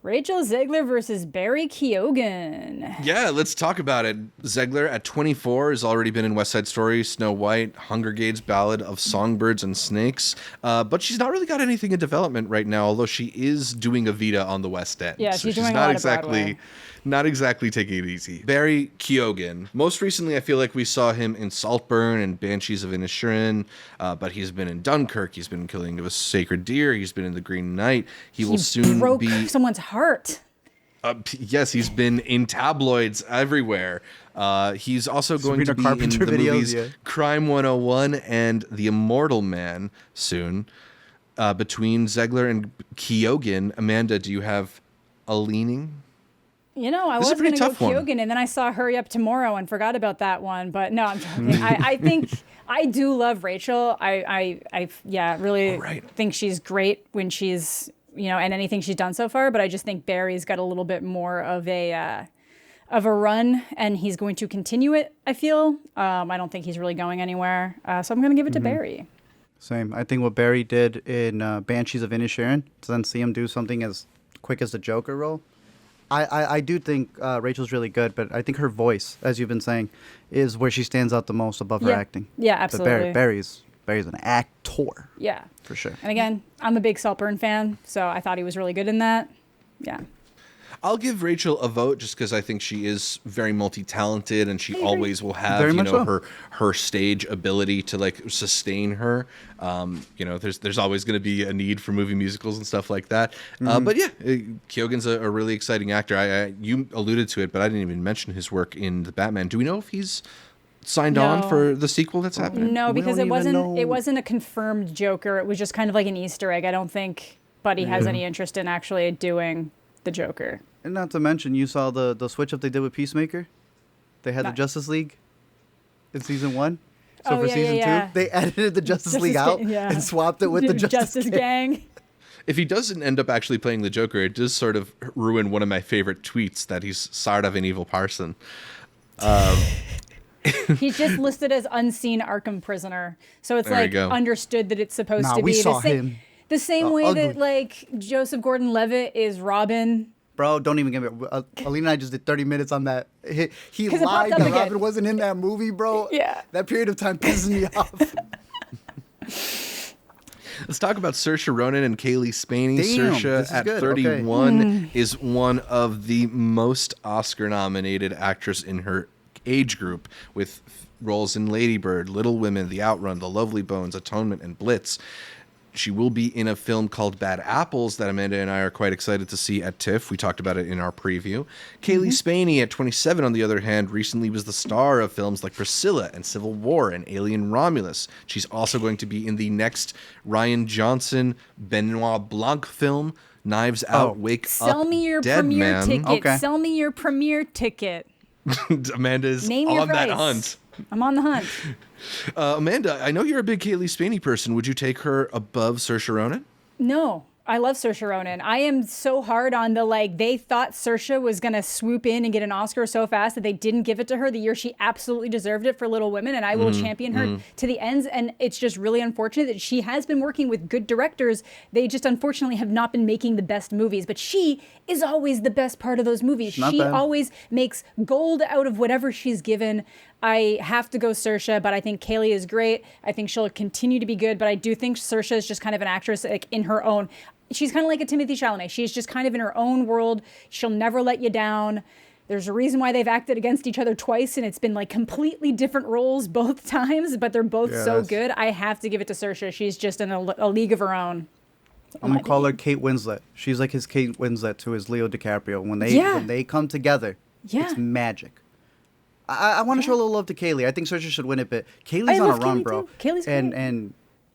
Rachel Zegler versus Barry Keoghan. Yeah, let's talk about it. Zegler at 24 has already been in West Side Story, Snow White, Hunger Games, Ballad of Songbirds and Snakes, but she's not really got anything in development right now, although she is doing Evita on the West End. Yeah, she's doing a lot of Broadway. Not exactly taking it easy. Barry Keoghan. Most recently, I feel like we saw him in Saltburn and Banshees of Inisherin, but he's been in Dunkirk. He's been in Killing of a Sacred Deer. He's been in The Green Knight. He will soon broke be someone's heart. Yes, he's been in tabloids everywhere. He's also going to be in the movies Crime 101 and The Immortal Man soon. Between Zegler and Keoghan, Amanda, do you have a leaning? You know, I was going to go Keoghan, and then I saw Hurry Up Tomorrow and forgot about that one. But no, I'm joking. I think I do love Rachel. I really think she's great when she's, and anything she's done so far. But I just think Barry's got a little bit more of a run, and he's going to continue it, I feel. I don't think he's really going anywhere. So I'm going to give it to Barry. Same. I think what Barry did in Banshees of Inisherin, to then see him do something as quick as the Joker role. I do think Rachel's really good, but I think her voice, as you've been saying, is where she stands out the most above her acting. Yeah, absolutely. But Barry's an actor. Yeah. For sure. And again, I'm a big Saltburn fan, so I thought he was really good in that. Yeah. I'll give Rachel a vote just because I think she is very multi-talented and she always will have, her stage ability to like sustain her. There's always going to be a need for movie musicals and stuff like that. But yeah, Keoghan's a really exciting actor. You alluded to it, but I didn't even mention his work in The Batman. Do we know if he's signed on for the sequel that's happening? No, because it wasn't a confirmed Joker. It was just kind of like an Easter egg. I don't think Buddy has any interest in actually doing the Joker. And not to mention, you saw the switch up they did with Peacemaker. They had the Justice League in season 1. So for season 2, they edited the Justice League out and swapped it with the Justice Gang. If he doesn't end up actually playing the Joker, it does sort of ruin one of my favorite tweets that he's sort of an evil person. He's just listed as unseen Arkham prisoner. So it's understood that it's supposed to be we saw him. The same way that like Joseph Gordon-Levitt is Robin. Bro, don't even give me. Alina and I just did 30 minutes on that. He lied that Robin wasn't in that movie, bro. Yeah. That period of time pisses me off. Let's talk about Saoirse Ronan and Cailee Spaeny. Saoirse at good. 31 is one of the most Oscar-nominated actress in her age group, with roles in Lady Bird, Little Women, The Outrun, The Lovely Bones, Atonement, and Blitz. She will be in a film called Bad Apples that Amanda and I are quite excited to see at TIFF. We talked about it in our preview. Cailee Spaeny at 27, on the other hand, recently was the star of films like Priscilla and Civil War and Alien Romulus. She's also going to be in the next Rian Johnson, Benoit Blanc film, Knives Out, Wake Sell Up, me your Dead premiere Man. ticket. Okay. Sell me your premiere ticket. Amanda's Name your on that price. hunt. I'm on the hunt. Amanda, I know you're a big Cailee Spaeny person. Would you take her above Saoirse Ronan? No, I love Saoirse Ronan. I am so hard on the, like, they thought Saoirse was going to swoop in and get an Oscar so fast that they didn't give it to her the year she absolutely deserved it for Little Women, and I will champion her to the ends. And it's just really unfortunate that she has been working with good directors. They just unfortunately have not been making the best movies, but she is always the best part of those movies. Not She bad. always makes gold out of whatever she's given. I have to go Saoirse, but I think Cailee is great. I think she'll continue to be good, but I do think Saoirse is just kind of an actress, like, in her own. She's kind of like a Timothee Chalamet. She's just kind of in her own world. She'll never let you down. There's a reason why they've acted against each other twice, and it's been like completely different roles both times, but they're both so good. I have to give it to Saoirse. She's just in a league of her own. I'm gonna call her Kate Winslet. She's like his Kate Winslet to his Leo DiCaprio. When they come together, it's magic. I want to show a little love to Cailee. I think Saoirse should win it, but Kaylee's on a run, Cailee bro. too. Cailee's great.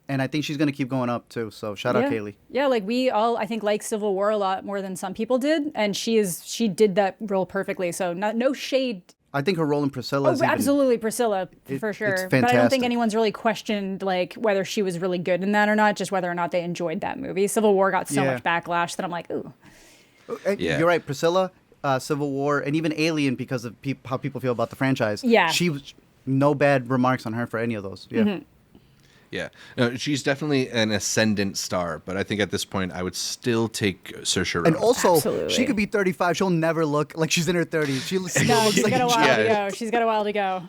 And I think she's gonna keep going up too. So shout out Cailee. Yeah, like we all, I think, like Civil War a lot more than some people did, and she did that role perfectly. So no shade. I think her role in Priscilla is Absolutely, Priscilla for sure. it's But I don't fantastic. think anyone's really questioned like whether she was really good in that or not, just whether or not they enjoyed that movie. Civil War got so much backlash that I'm like, ooh. You're right, Priscilla, Civil War, and even Alien because of how people feel about the franchise. Yeah. She was no bad remarks on her for any of those. Yeah. Yeah, no, she's definitely an ascendant star, but I think at this point I would still take Saoirse Ronan. And also, Absolutely. she could be 35. She'll never look like she's in her 30s. She still No, looks she's like got a while to Yeah. go. She's got a while to go.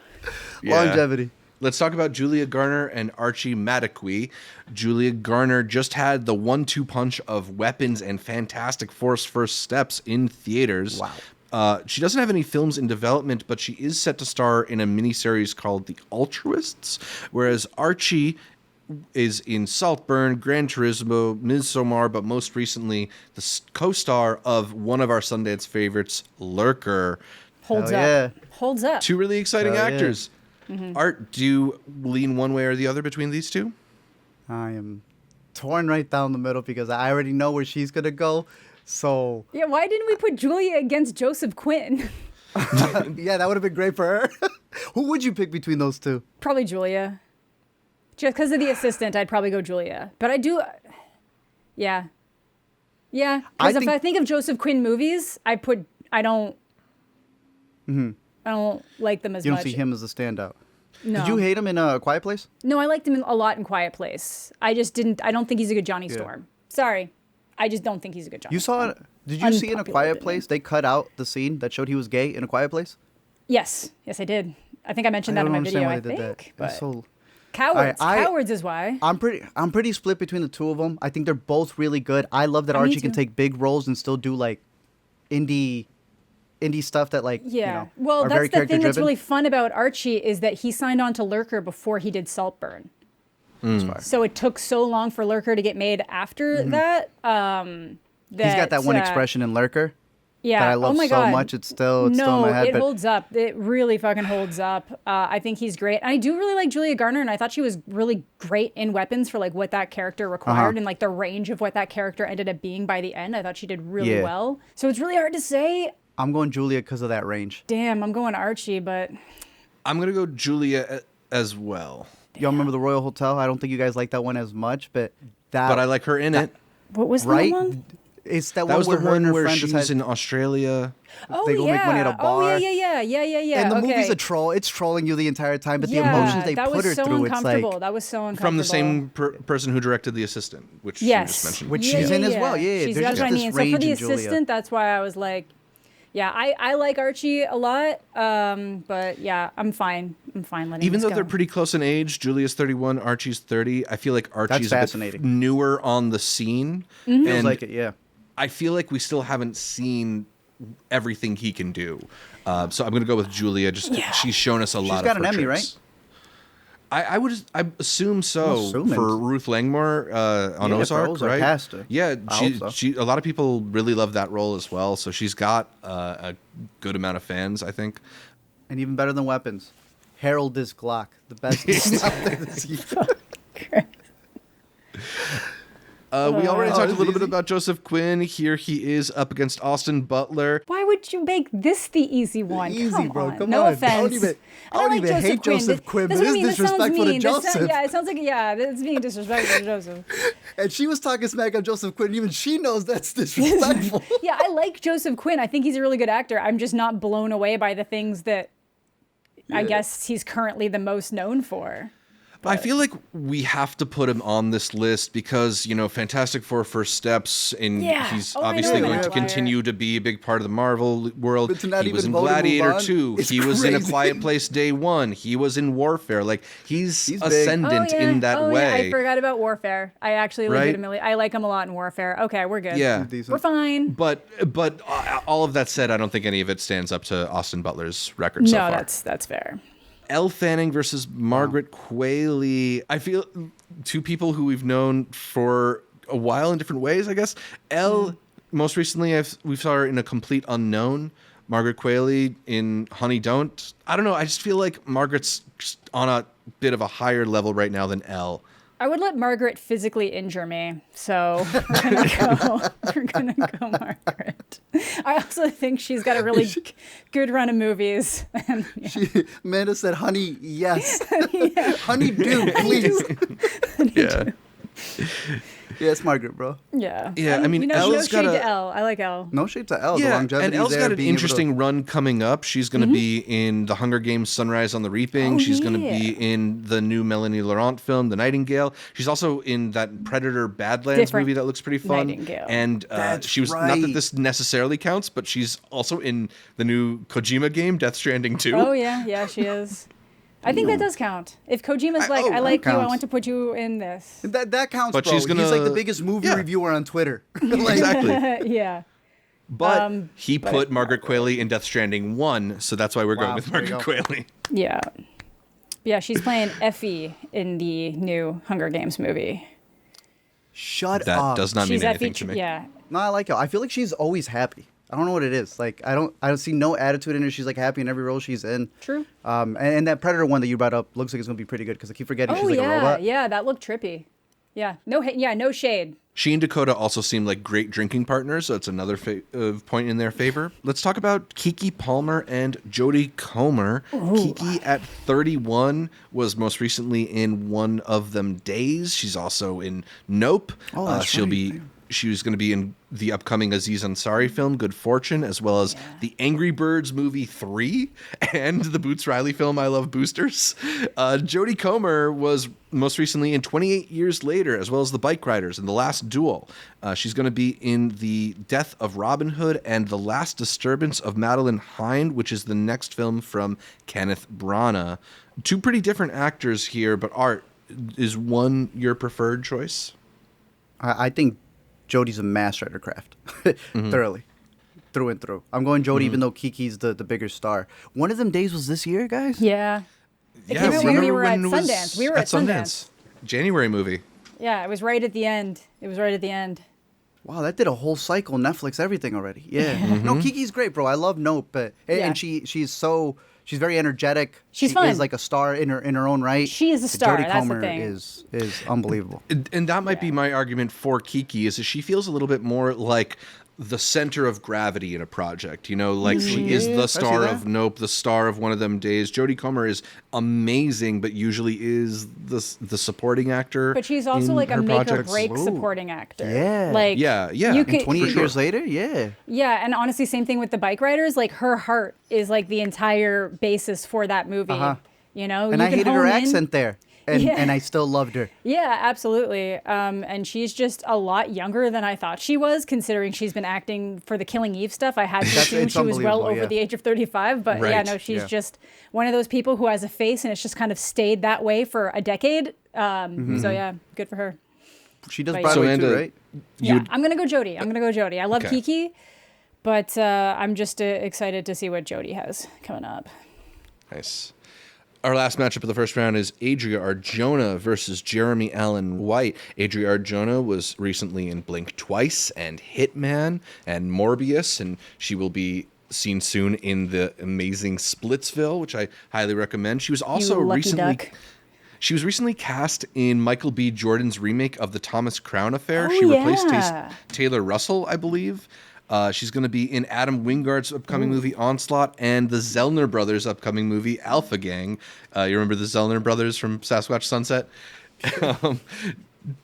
longevity. Let's talk about Julia Garner and Archie Madekwe. Julia Garner just had the 1-2 punch of Weapons and Fantastic Force First Steps in theaters. Wow. She doesn't have any films in development, but she is set to star in a miniseries called The Altruists, whereas Archie is in Saltburn, Gran Turismo, Midsommar, but most recently the co-star of one of our Sundance favorites, Lurker. Holds Hell up. yeah. Holds up. Two really exciting Hell yeah. actors. Art, do you lean one way or the other between these two? I am torn right down the middle because I already know where she's going to go. So, Yeah, why didn't we put Julia against Joseph Quinn? yeah, that would have been great for her. Who would you pick between those two? Probably Julia. Just because of the assistant, I'd probably go Julia. But I do, yeah. Yeah, because if I think of Joseph Quinn movies, I don't like them as much. You don't see him as a standout. No. Did you hate him in A Quiet Place? No, I liked him a lot in Quiet Place. I don't think he's a good Johnny Storm. Sorry. I just don't think he's a good Johnny You saw Storm. it? Did you see in A Unpopular Quiet opinion. Place they cut out the scene that showed he was gay in A Quiet Place? Yes, I did. I think I mentioned that in my video, I think. But So cowards. I- Cowards is why. I'm pretty split between the two of them. I think they're both really good. I love that Me Archie can too. take big roles and still do like indie stuff that like Yeah. are Well, very that's the thing character that's driven. really fun about Archie is that he signed on to Lurker before he did Saltburn. So it took so long for Lurker to get made after that. He's got that one expression in Lurker Yeah. that I love oh my so God. much. It's still in No, my head. it holds up. It really fucking holds up. I think he's great. I do really like Julia Garner, and I thought she was really great in Weapons for like what that character required and like the range of what that character ended up being by the end. I thought she did really well. So it's really hard to say. I'm going Julia because of that range. Damn, I'm going Archie, but I'm going to go Julia as well. Y'all remember the Royal Hotel? I don't think you guys like that one as much, but But I like her in it. what was right? that one? It's that, That one was the where her and one her where friend she's decide in Australia. Oh, they go yeah. make money at a bar. Oh, yeah. And the okay. movie's a troll. It's trolling you the entire time, but the Yeah, emotions they that put was her so through, it's uncomfortable. like That was so uncomfortable. From the same person who directed The Assistant, which you Yes. just mentioned. Which she's in as well. Yeah, She's there's got just what I this mean. So for range the in Julia. assistant, that's why I was like, yeah, I like Archie a lot. But yeah, I'm fine. I'm fine letting Even this though go. they're pretty close in age, Julia's 31, Archie's 30, I feel like Archie's a bit fascinating. newer on the scene. Mm-hmm. Feels And like it, yeah. I feel like we still haven't seen everything he can do. So I'm going to go with Julia. She's shown us a lot got of an her Emmy, tricks. I assume so assuming. for Ruth Langmore on Yeah, for Ozark, Ozark, right? has to. Yeah, I hope so. she a lot of people really love that role as well. So she's got a good amount of fans, I think. And even better than Weapons. Harold is Glock. The best stuff this year. We already talked a it's little bit easy. about Joseph Quinn. Here he is up against Austin Butler. Why would you make this the easy one? Easy, Come bro. on. Come No on. offense. I don't even hate Joseph Quinn, but That's what I it's mean. This sounds disrespectful to mean. Joseph. Yeah, it sounds like, it's being disrespectful to Joseph. And she was talking smack on Joseph Quinn. Even she knows that's disrespectful. Yeah, I like Joseph Quinn. I think he's a really good actor. I'm just not blown away by the things that I guess he's currently the most known for. I feel like we have to put him on this list because, Fantastic Four First Steps, and Yeah. he's Oh, I obviously know going to that. continue to be a big part of the Marvel world. But to not He was even in vote and move Gladiator on 2. is He was in A crazy. Quiet Place Day 1. He was in Warfare. Like, he's big. ascendant in that way. Yeah, I forgot about Warfare. I actually Right? legitimately, I like him a lot in Warfare. Okay, we're good. Yeah. Decent. We're fine. But all of that said, I don't think any of it stands up to Austin Butler's record so No, far. that's fair. Elle Fanning versus Margaret Qualley. I feel two people who we've known for a while in different ways, I guess. Elle, most recently, we saw her in A Complete Unknown. Margaret Qualley in Honey Don't. I don't know. I just feel like Margaret's just on a bit of a higher level right now than Elle. I would let Margaret physically injure me, so we're gonna go Margaret. I also think she's got a really good run of movies. And, yeah. Amanda said, honey, yes. Honey, do, please. Yeah. Yes, Margaret, bro. Yeah. Yeah, And, I mean, no Elle's shade got to a- Elle. I like Elle. No shade to Elle. The Yeah, longevity and Elle's there, got an being able to- interesting run coming up. She's going to be in The Hunger Games Sunrise on the Reaping. Oh, She's going to yeah. be in the new Melanie Laurent film, The Nightingale. She's also in that Predator Badlands Different movie that looks pretty fun. Nightingale. And That's she was, not that right. this necessarily counts, but she's also in the new Kojima game, Death Stranding 2. Oh yeah, she is. I think that does count. If Kojima's like, I like you, I counts. want to put you in this. That counts, But bro. she's gonna- He's like the biggest movie Yeah. reviewer on Twitter. Like, Exactly. Yeah. But he but put it's Margaret Qualley in Death Stranding 1, so that's why we're going Wow, with there you Margaret go. Qualley. Yeah. Yeah, she's playing Effie in the new Hunger Games movie. Shut That up. does not She's mean anything Effie. to me. Yeah. No, I like her. I feel like she's always happy. I don't know what it is. Like I don't see no attitude in her. She's like happy in every role she's in. True. And that Predator one that you brought up looks like it's gonna be pretty good because I keep forgetting Oh she's like a yeah, robot. yeah, that looked trippy. Yeah. No shade. She and Dakota also seem like great drinking partners, so it's another point in their favor. Let's talk about Keke Palmer and Jodie Comer. Keke, at 31, was most recently in One of Them Days. She's also in Nope. Oh, that's right. She was going to be in the upcoming Aziz Ansari film, Good Fortune, as well as the Angry Birds movie 3 and the Boots Riley film, I Love Boosters. Jodie Comer was most recently in 28 Years Later, as well as The Bike Riders and The Last Duel. She's going to be in The Death of Robin Hood and The Last Disturbance of Madeline Hind, which is the next film from Kenneth Branagh. Two pretty different actors here, but Art, is one your preferred choice? I think Jodie's a master at her craft, thoroughly, through and through. I'm going Jodie, even though Kiki's the bigger star. One of Them Days was this year, guys. Yeah. Yeah, came out when we remember were when at it was Sundance. We were at Sundance. January movie. Yeah, it was right at the end. Wow, that did a whole cycle, Netflix, everything already. Yeah. No, Kiki's great, bro. I love Nope, but Yeah. and she's very energetic. She's she fun. is like a star in her own right. She is a star, Jodie that's the Comer thing. is unbelievable. And that might be my argument for Keke, is that she feels a little bit more like the center of gravity in a project. Like she is the star that. of Nope, the star of One of Them Days. Jodie Comer is amazing, but usually is the supporting actor. But she's also in like a her make or projects. break Ooh. supporting actor. Yeah. Like Yeah. You And could, 28 sure. years later, yeah. yeah, and honestly, same thing with the Bike Riders. Like her heart is like the entire basis for that movie. Uh-huh. You know, And you I can hated her hone in- accent there, and Yeah. and I still loved her. Yeah, absolutely. And she's just a lot younger than I thought she was, considering she's been acting for the Killing Eve stuff. I had to assume it's she was well unbelievable, over yeah. the age of 35, but yeah, Right, no, she's yeah. just one of those people who has a face and it's just kind of stayed that way for a decade. So yeah, good for her. She does But- Broadway So, too, Amanda, right? Yeah, I'm gonna go Jodie. I love Okay. Keke, but I'm just excited to see what Jodie has coming up. Nice. Our last matchup of the first round is Adria Arjona versus Jeremy Allen White. Adria Arjona was recently in Blink Twice and Hitman and Morbius, and she will be seen soon in the amazing Splitsville, which I highly recommend. She was also You lucky recently... duck. She was recently cast in Michael B. Jordan's remake of the Thomas Crown Affair. Oh, She replaced yeah. Taylor Russell, I believe. She's going to be in Adam Wingard's upcoming movie Onslaught and the Zellner brothers' upcoming movie Alpha Gang. You remember the Zellner brothers from Sasquatch Sunset?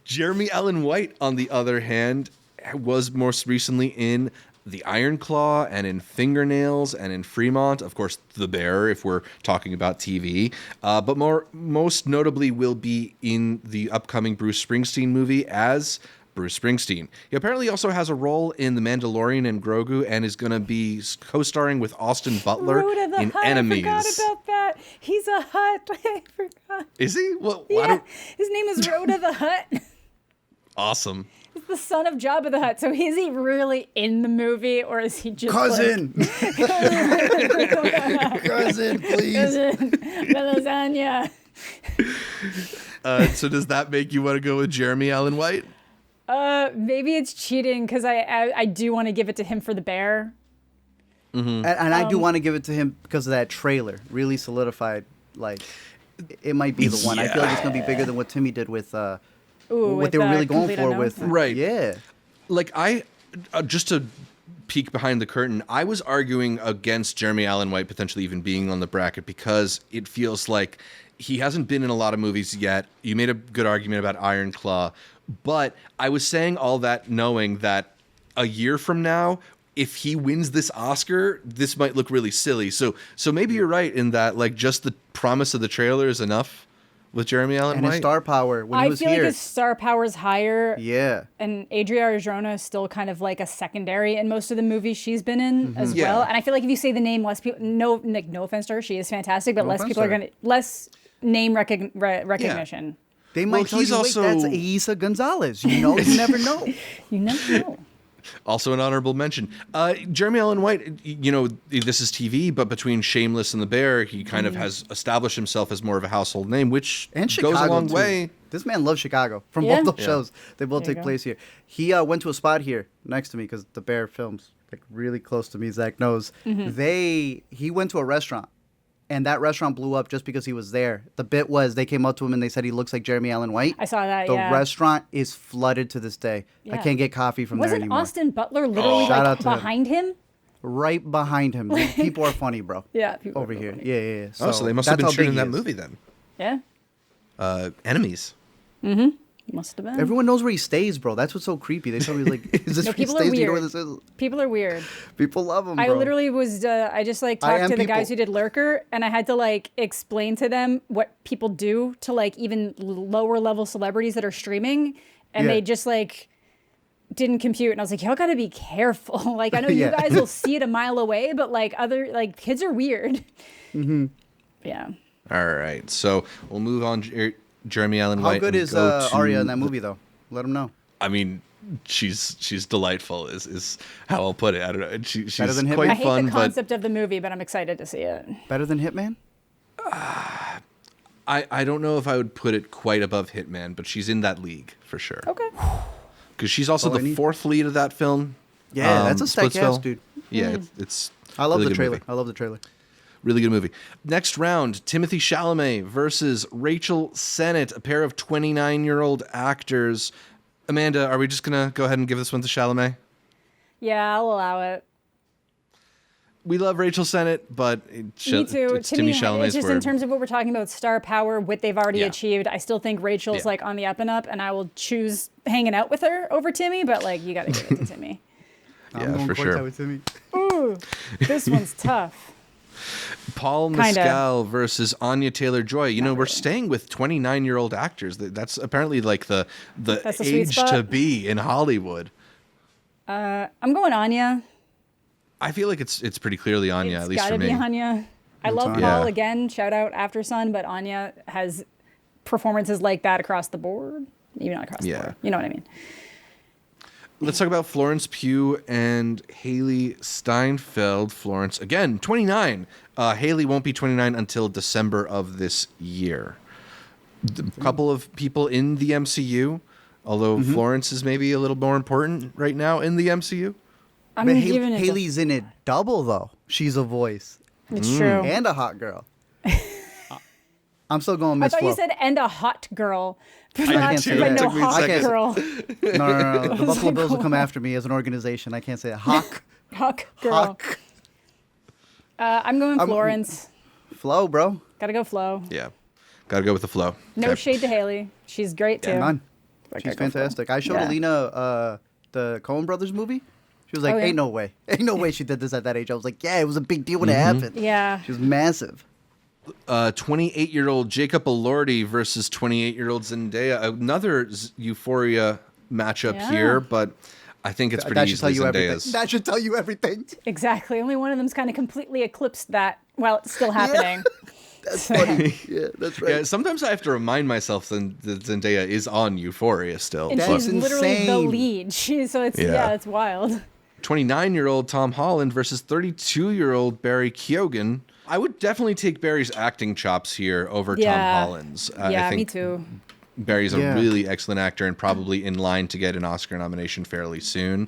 Jeremy Allen White, on the other hand, was most recently in The Iron Claw and in Fingernails and in Fremont. Of course, The Bear, if we're talking about TV. But most notably will be in the upcoming Bruce Springsteen movie as Bruce Springsteen. He apparently also has a role in The Mandalorian and Grogu and is going to be co-starring with Austin Butler in Hutt. Enemies. I forgot about that. He's a Hutt. I forgot. Is he? Well, Yeah, his name is Rhoda the Hutt. Awesome. He's the son of Jabba the Hutt. So is he really in the movie, or is he just Cousin. Cousin, please. Cousin, the lasagna. So does that make you want to go with Jeremy Allen White? Maybe it's cheating because I do want to give it to him for the bear. And I do want to give it to him because of that trailer. Really solidified. Like, it might be the one. I feel like it's going to be bigger than what Timmy did with what they were really going Complete for Unknown. with. Right. Yeah. Like just to peek behind the curtain, I was arguing against Jeremy Allen White potentially even being on the bracket because it feels like he hasn't been in a lot of movies yet. You made a good argument about Iron Claw, but I was saying all that knowing that a year from now, if he wins this Oscar, this might look really silly. So maybe you're right in that, like, just the promise of the trailer is enough with Jeremy Allen And White. his star power when he I was feel here. like his star power's higher. Yeah. And Adria-Arjona is still kind of like a secondary in most of the movies she's been in as Yeah. well. And I feel like if you say the name, less people, no offense to her, she is fantastic, but No less offense people to are her. going to, less name recognition. They might tell he's you, also- wait, that's Isa Gonzalez. You know, you never know. You never know. Also an honorable mention. Jeremy Allen White, you know, this is TV, but between Shameless and The Bear, he kind of has established himself as more of a household name, which And Chicago, goes a long too. way. This man loves Chicago from Yeah. both those Yeah. shows. They both There you take go. place here. He went to a spot here next to me because the Bear films like really close to me. Zach knows. He went to a restaurant, and that restaurant blew up just because he was there. The bit was they came up to him and they said he looks like Jeremy Allen White. I saw that, The yeah. restaurant is flooded to this day. I Yeah. can't get coffee from there Wasn't anymore. Austin Butler literally Shout like out to him. behind him? Right behind him. People are funny, bro. Yeah, people Over are here. funny. Yeah. So they must have that's been how shooting big that he is. movie then. Yeah, Enemies. must have been. Everyone knows where he stays, bro. That's what's so creepy. They tell me like, is this No, where he people are stays? Do you know where weird. this is? People are weird. People love him, bro. I literally was, I just like I talked am to the guys people. who did Lurker, and I had to like explain to them what people do to like even lower level celebrities that are streaming, and Yeah. they just like didn't compute. And I was like, y'all gotta be careful. Like, I know Yeah. you guys will see it a mile away, but like other, like kids are weird. Yeah. All right. So we'll move on. Jeremy Allen How White. good and is go to Arya in that movie, though? Let him know. I mean, she's delightful. Is how I'll put it. I don't know. She's Better than Hitman? quite I hate fun, the but concept of the movie, but I'm excited to see it. Better than Hitman? I don't know if I would put it quite above Hitman, but she's in that league for sure. Okay. Because she's also Oh, I the need- fourth lead of that film. Yeah, that's a stack ass, Splitsville. dude. Yeah, it's I love really the good trailer. movie. I love the trailer. Really good movie. Next round, Timothee Chalamet versus Rachel Sennott, a pair of 29-year-old actors. Amanda, are we just going to go ahead and give this one to Chalamet? Yeah, I'll allow it. We love Rachel Sennett, but Me too. it's To Timmy me, Chalamet's it's just word. in terms of what we're talking about, star power, what they've already Yeah. achieved. I still think Rachel's Yeah. like on the up and up, and I will choose hanging out with her over Timmy. But like, you got to give it to Timmy. I'm going for quite tight sure. with Timmy. Ooh, this one's tough. Paul Kinda. Mescal versus Anya Taylor-Joy. You know, we're staying with 29-year-old actors. That's apparently like the That's the sweet age to spot. be in Hollywood. I'm going Anya. I feel like it's pretty clearly Anya, It's at least gotta for me. be Anya. I love Anya. Paul Yeah. again. Shout out After Sun, but Anya has performances like that across the board. Even not across the Yeah. board. You know what I mean? Let's talk about Florence Pugh and Hailee Steinfeld. Florence, again, 29. Hailee won't be 29 until December of this year. A couple of people in the MCU, although Florence is maybe a little more important right now in the MCU. I'm But giving it. Haley's in it double, though. She's a voice It's true. and a hot girl. I'm still going I Miss thought Flo. you said and a hot girl. But I not, did too. but It no took me a hot second. girl. No. The Buffalo Bills will come after me as an organization. I can't say it. Hawk. Hawk girl. Hawk. I'm going Florence. Flo, bro. Gotta go Flo. Yeah. Gotta go with the flow. No Okay. shade to Hailee. She's great too. None. Like, She's I go Flo. fantastic. I showed Yeah. Alina the Coen Brothers movie. She was like, Oh, yeah? ain't no way. Ain't no way she did this at that age. I was like, yeah, it was a big deal when it happened. Yeah. She was massive. 28-year-old Jacob Elordi versus 28-year-old Zendaya. Another Euphoria matchup Yeah. here, but I think it's pretty That should tell easily you everything. Zendaya's. That should tell you everything. Exactly. Only one of them's kind of completely eclipsed that while it's still happening. That's funny. Yeah, that's right. Yeah, sometimes I have to remind myself that Zendaya is on Euphoria still. And but she's literally the insane. lead. So it's Yeah. it's wild. 29-year-old Tom Holland versus 32-year-old Barry Keoghan. I would definitely take Barry's acting chops here over Tom Holland's. I Yeah, think me too. Barry's a Yeah. really excellent actor and probably in line to get an Oscar nomination fairly soon.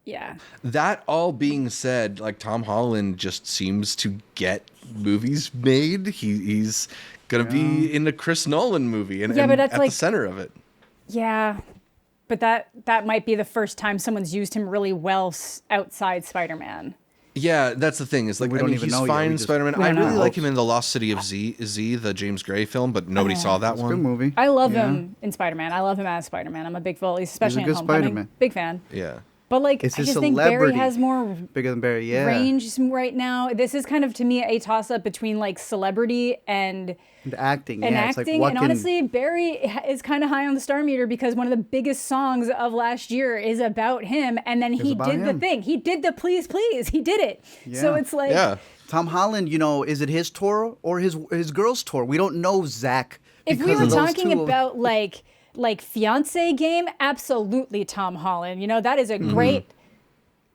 Yeah. That all being said, like Tom Holland just seems to get movies made. He's gonna be in a Chris Nolan movie and, Yeah, and but that's at like- the center of it. Yeah. But that might be the first time someone's used him really well outside Spider-Man. Yeah, that's the thing. Is like We I don't mean, even he's know yet. fine We in just- Spider-Man. we I don't really know. like him in The Lost City of Z, the James Gray film, but nobody saw that It's a one. good movie. I love him in Spider-Man. I love him as Spider-Man. I'm a big fan, especially in good Homecoming. Spider-Man. Big fan. Yeah. But like, It's I his just think Barry celebrity. has more Bigger than Barry, yeah. range right now. This is kind of, to me, a toss-up between like celebrity and And acting, and yeah. It's acting. like, what And can- honestly, Barry is kind of high on the star meter because one of the biggest songs of last year is about him. And then he about did the him. thing. He did the please, please. He did it. So Yeah. it's like, Yeah. Tom Holland, is it his tour or his girl's tour? We don't know, Zach. if we because were of those talking two. about like fiance game, absolutely Tom Holland. That is a great.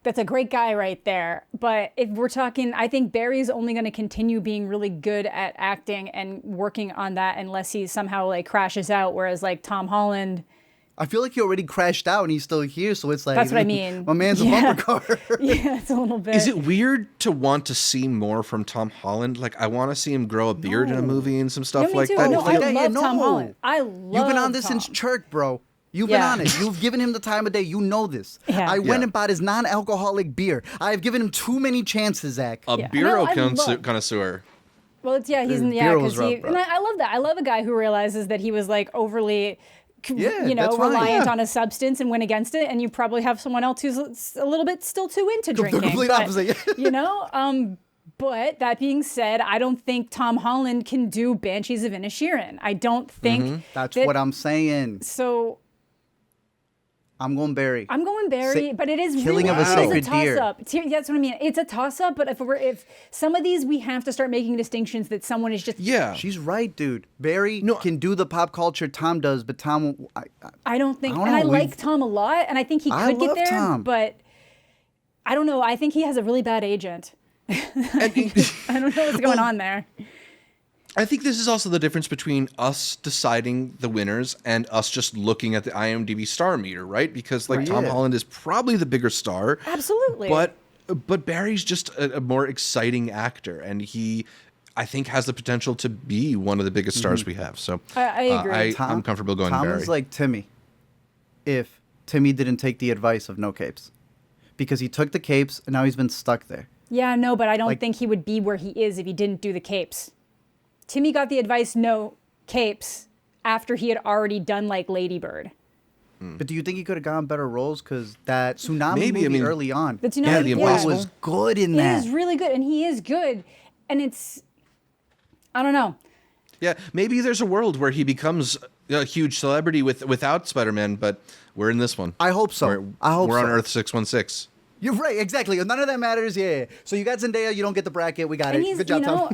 That's a great guy right there. But if we're talking, I think Barry's only going to continue being really good at acting and working on that unless he somehow like crashes out. Whereas like Tom Holland, I feel like he already crashed out and he's still here, so it's like That's what I mean. My man's a Yeah. bumper car. yeah, it's a little bit. Is it weird to want to see more from Tom Holland? Like, I want to see him grow a beard in a movie and some stuff No, me like too. that. No, If I they- love no. Tom Holland. I love You've been on this Tom. since Chirk, bro. You've Yeah. been on it. You've given him the time of day. You know this. Yeah. I went Yeah. and bought his non-alcoholic beer. I have given him too many chances, Zach. a Yeah. beer No, I connoisseur. Well, it's he's The yeah, beer was because rough, bro. and I love that. I love a guy who realizes that he was like overly, Yeah, that's fine, reliant yeah. on a substance and went against it. And you probably have someone else who's a little bit still too into The drinking. complete but, opposite. But that being said, I don't think Tom Holland can do Banshees of Inisherin. I don't think That's that- what I'm saying. So I'm going Barry. I'm going Barry, Sa- but it is Killing really of a it is Sacred a Deer. toss-up. That's what I mean. It's a toss-up, but if some of these we have to start making distinctions that someone is just Yeah. She's right, dude. Barry No. can do the pop culture Tom does, but Tom, I don't think, I don't and I know, like we've- Tom a lot, and I think he I could get love there, Tom. but I don't know. I think he has a really bad agent. I don't know what's going on there. I think this is also the difference between us deciding the winners and us just looking at the IMDb star meter, right? Because like Tom yeah. Holland is probably the bigger star. Absolutely. But Barry's just a more exciting actor, and he, I think, has the potential to be one of the biggest stars we have. So I agree. I'm comfortable going Tom Barry. is like Timmy. If Timmy didn't take the advice of no capes, because he took the capes and now he's been stuck there. Yeah, no, but I don't Like- think he would be where he is if he didn't do the capes. Timmy got the advice no capes after he had already done like Lady Bird. But do you think he could have gotten better roles? Because that Tsunami Maybe, I movie mean- early on, The Tsunami- Yeah, The yeah. Will Impossible. was good in He that. is really good, and he is good, and it's I don't know. Yeah, maybe there's a world where he becomes a huge celebrity without Spider-Man, but we're in this one. I hope so. We're, I hope we're on so. Earth 616. You're right, exactly. None of that matters. Yeah. So you got Zendaya. You don't get the bracket. We got And it. he's, Good job, Tom.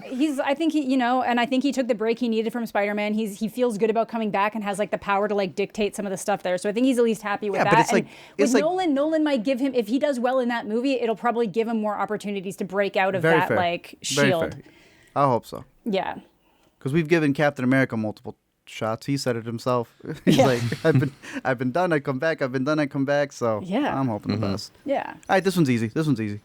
I think he, and I think he took the break he needed from Spider-Man. He feels good about coming back and has like the power to like dictate some of the stuff there. So I think he's at least happy with Yeah, but that. it's like- and it's with like- Nolan might give him, if he does well in that movie, it'll probably give him more opportunities to break out of Very that fair. like Very shield. fair. I hope so. Yeah. Because we've given Captain America multiple shots. He said it himself. He's like, I've been done. I come back. I've been done. I come back. So Yeah. I'm hoping the best. Yeah. All right, this one's easy.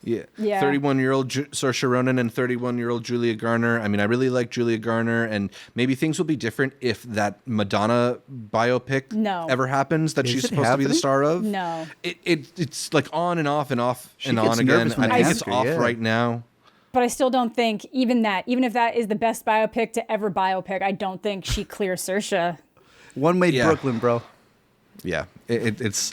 Yeah. Yeah. 31-year-old Saoirse Ronan and 31-year-old Julia Garner. I mean, I really like Julia Garner, and maybe things will be different if that Madonna biopic ever happens that she's supposed to be the star of. No. It's like on and off and off She and gets on again. nervous when I they think ask it's her, off yeah. right now. But I still don't think even if that is the best biopic to ever biopic, I don't think she clears Saoirse. One made Yeah. Brooklyn, bro. Yeah, it's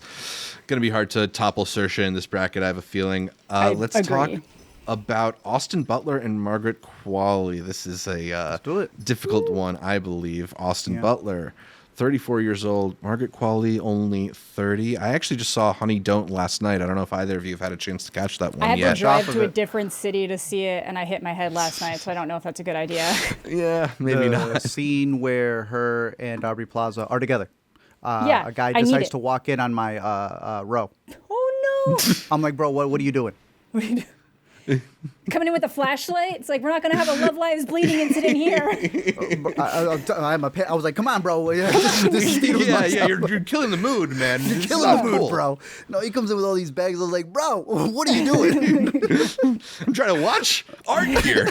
going to be hard to topple Saoirse in this bracket, I have a feeling. Let's agree. talk about Austin Butler and Margaret Qualley. This is a do it. difficult one, I believe. Austin Butler, 34 years old. Margaret Qualley, only 30. I actually just saw Honey Don't last night. I don't know if either of you have had a chance to catch that one I had yet. to drive Off of to a it. different city to see it, and I hit my head last night, so I don't know if that's a good idea. Yeah, maybe the not. scene where her and Aubrey Plaza are together. Yeah, A guy I need decides it. to walk in on my row. Oh no! I'm like, bro, what are you doing? Coming in with a flashlight? It's like we're not gonna have a Love Lives Bleeding incident here. I was like, come on, bro. This is Steven's Yeah, you're killing the mood, man. You're This is killing not the mood, cool. bro. No, he comes in with all these bags. I was like, bro, what are you doing? I'm trying to watch art here.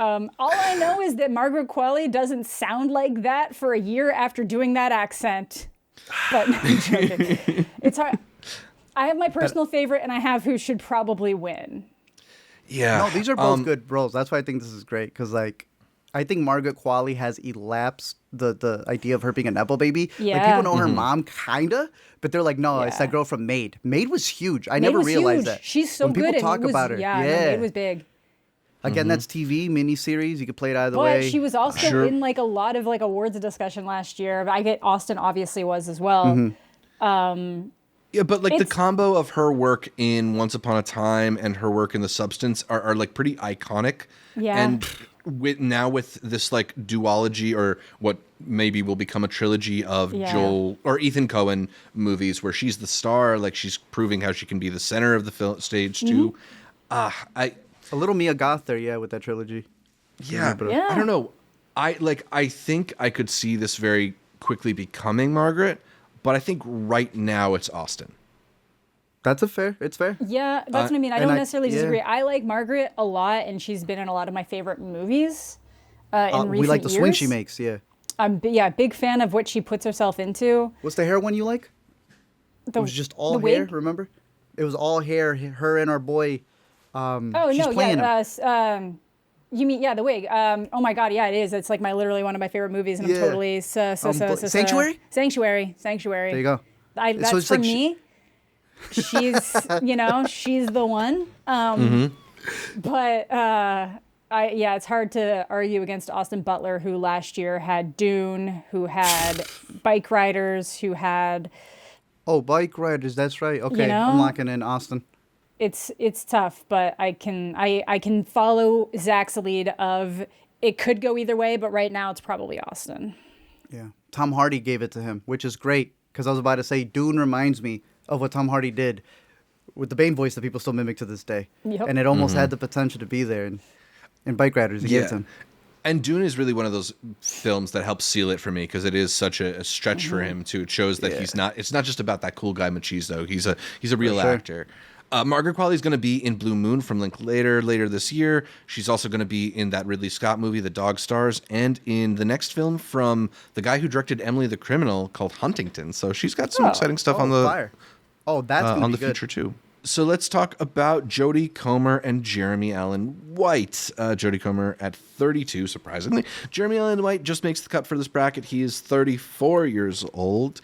All I know is that Margaret Qualley doesn't sound like that for a year after doing that accent. But no, I'm joking. It's hard. I have my personal favorite, and I have who should probably win. Yeah. No, these are both good roles. That's why I think this is great. Because, like, I think Margaret Qualley has elapsed the idea of her being a Nepo baby. Like, Yeah. people know her mom, kind of. But they're like, no, it's Yeah. that girl from Maid. Maid was huge. I Maid never was realized huge. that. She's so when good. people and talk it was, about her. Yeah, no, Maid was big. Again, that's TV, miniseries. You could play it either But way. she was also Sure. in like a lot of like awards discussion last year. I get Austin obviously was as well. Yeah, but like the It's- combo of her work in Once Upon a Time and her work in The Substance are like pretty iconic. Yeah. And with this like duology or what maybe will become a trilogy of Yeah. Joel or Ethan Coen movies where she's the star, like she's proving how she can be the center of the stage too. Mm-hmm. a little Mia Goth there, yeah, with that trilogy. Yeah, bit of- Yeah. I don't know. I think I could see this very quickly becoming Margaret, but I think right now it's Austin. It's fair. Yeah, that's what I mean. I and don't I- necessarily yeah. disagree. I like Margaret a lot, and she's been in a lot of my favorite movies in recent We like the years. swing she makes, yeah. I'm big fan of what she puts herself into. What's the hair one you like? The, It was just all the hair, wig? remember? It was all hair, her and our boy. Oh she's no, playing yeah. You mean the wig? Oh my god, yeah, it is. It's like literally one of my favorite movies, and Yeah. I'm totally Sanctuary? Sanctuary. There you go. That's So it's for like me. She's she's the one. But it's hard to argue against Austin Butler, who last year had Dune, who had Bike Riders, who had. Oh, Bike Riders, that's right. Okay, know? I'm locking in Austin. It's tough, but I can follow Zach's lead of it could go either way, but right now it's probably Austin. Yeah. Tom Hardy gave it to him, which is great, because I was about to say Dune reminds me of what Tom Hardy did with the Bane voice that people still mimic to this day. Yep. And it almost had the potential to be there. And in Bike Riders, he gave it to him. And Dune is really one of those films that helps seal it for me because it is such a stretch for him too. It shows that he's not. It's not just about that cool guy Machismo. He's a real sure. actor. Margaret Qualley is going to be in Blue Moon from later this year. She's also going to be in that Ridley Scott movie, The Dog Stars, and in the next film from the guy who directed Emily the Criminal called Huntington. So she's got some exciting stuff on the fire. Oh, that's going to on be the good. future too. So let's talk about Jodie Comer and Jeremy Allen White. Jodie Comer at 32, surprisingly. Jeremy Allen White just makes the cut for this bracket. He is 34 years old.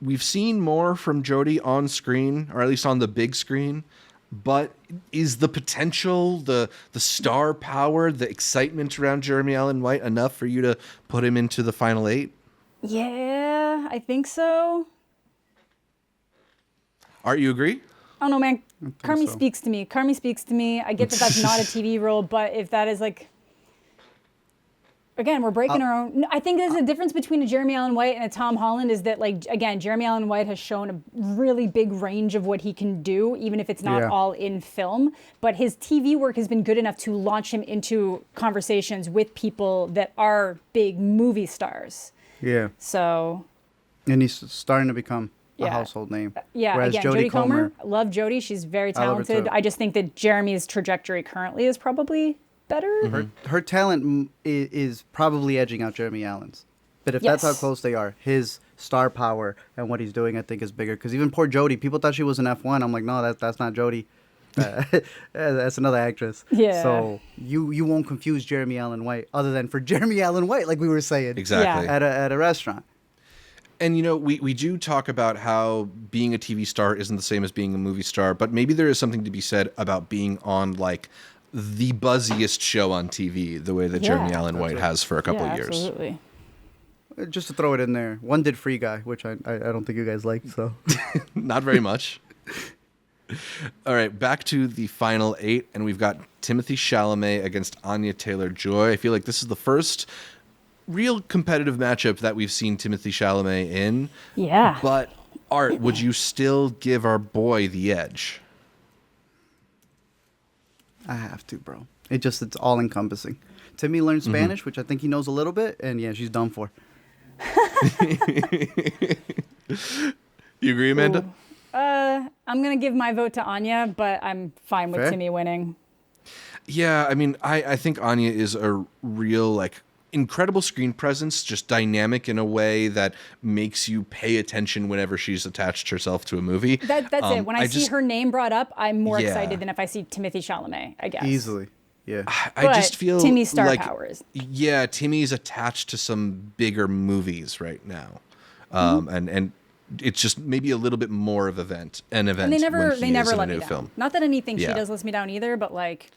We've seen more from Jodie on screen, or at least on the big screen. But is the potential, the star power, the excitement around Jeremy Allen White enough for you to put him into the final 8? Yeah, I think so. Art, you agree? I don't know, man. Carmi so. speaks to me. Carmi speaks to me. I get that that's not a TV role, but if that is like, again, we're breaking our own. I think there's a difference between a Jeremy Allen White and a Tom Holland is that, like, again, Jeremy Allen White has shown a really big range of what he can do, even if it's not all in film. But his TV work has been good enough to launch him into conversations with people that are big movie stars. Yeah. So. And he's starting to become a household name. Whereas again, Jodie Comer, love Jodie. She's very talented. I just think that Jeremy's trajectory currently is probably better. Her talent is probably edging out Jeremy Allen's. But if that's how close they are, his star power and what he's doing, I think, is bigger. Because even poor Jodie, people thought she was an F1. I'm like, no, that's not Jodie. That's another actress. Yeah. So you won't confuse Jeremy Allen White other than for Jeremy Allen White, like we were saying. Exactly. At a restaurant. And, you know, we do talk about how being a TV star isn't the same as being a movie star, but maybe there is something to be said about being on, like, the buzziest show on TV, the way that Jeremy Allen White has for a couple of years. Absolutely. Just to throw it in there, one did Free Guy, which I don't think you guys liked, so. Not very much. All right, back to the final 8, and we've got Timothee Chalamet against Anya Taylor-Joy. I feel like this is the first real competitive matchup that we've seen Timothee Chalamet in. Yeah. But, Art, would you still give our boy the edge? I have to, bro. It's all encompassing. Timmy learned Spanish, which I think he knows a little bit, and yeah, she's done for. You agree, Amanda? I'm going to give my vote to Anya, but I'm fine with Timmy winning. Yeah, I mean, I think Anya is a real, like, incredible screen presence, just dynamic in a way that makes you pay attention whenever she's attached herself to a movie. That's it. When I see her name brought up, I'm more excited than if I see Timothée Chalamet, I guess. Easily. Yeah. I just feel Timmy's star like, powers. Yeah, Timmy's attached to some bigger movies right now. And it's just maybe a little bit more of an event and they never let me down. Film. Not that anything she does lets me down either, but like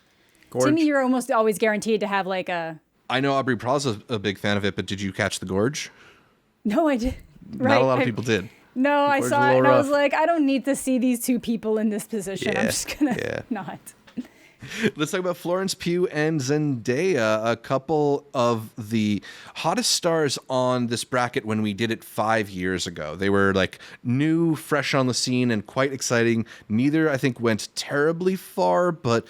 Gorge. Timmy, you're almost always guaranteed to have like a. I know Aubrey Plaza's a big fan of it, but did you catch The Gorge? No, I did. Not a lot of people did. No, I Gorge saw it and I was rough. like, I don't need to see these two people in this position. I'm just gonna not. Let's talk about Florence Pugh and Zendaya, a couple of the hottest stars on this bracket when we did it 5 years ago. They were like new, fresh on the scene, and quite exciting. Neither, I think, went terribly far, but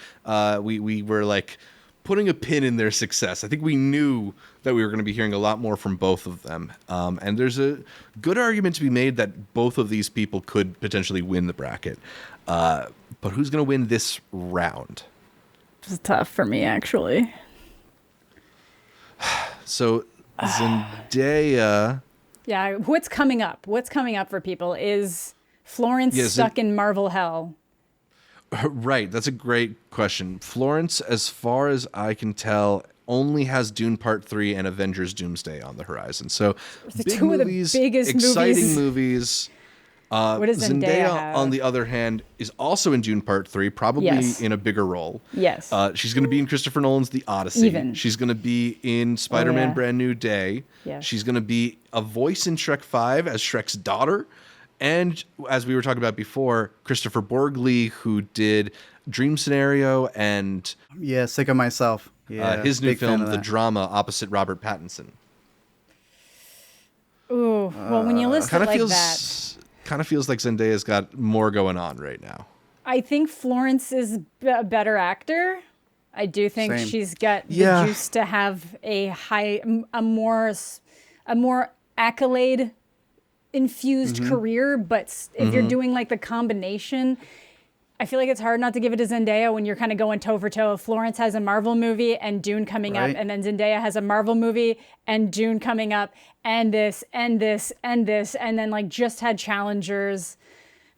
we were like putting a pin in their success. I think we knew that we were going to be hearing a lot more from both of them. And there's a good argument to be made that both of these people could potentially win the bracket. But who's going to win this round? It's tough for me, actually. So Zendaya. Yeah, what's coming up? What's coming up for people is Florence stuck in Marvel hell. Right, that's a great question. Florence, as far as I can tell, only has Dune Part 3 and Avengers Doomsday on the horizon. So big two movies, of the biggest exciting movies. What does Zendaya have? On the other hand, is also in Dune Part 3, probably in a bigger role. Yes. She's going to be in Christopher Nolan's The Odyssey. She's going to be in Spider-Man Brand New Day. Yes. She's going to be a voice in Shrek 5 as Shrek's daughter. And as we were talking about before, Christopher Borgli, who did Dream Scenario and Yeah, Sick of Myself. Yeah, his new big fan film, of The that. Drama, opposite Robert Pattinson. Ooh, well, when you list it like that. Kind of feels like Zendaya's got more going on right now. I think Florence is a better actor. I do think Same. she's got the juice to have a more accolade infused career. But if you're doing like the combination, I feel like it's hard not to give it to Zendaya when you're kind of going toe for toe. Florence has a Marvel movie and Dune coming up, and then Zendaya has a Marvel movie and Dune coming up, and this, and this, and this, and then like just had challengers.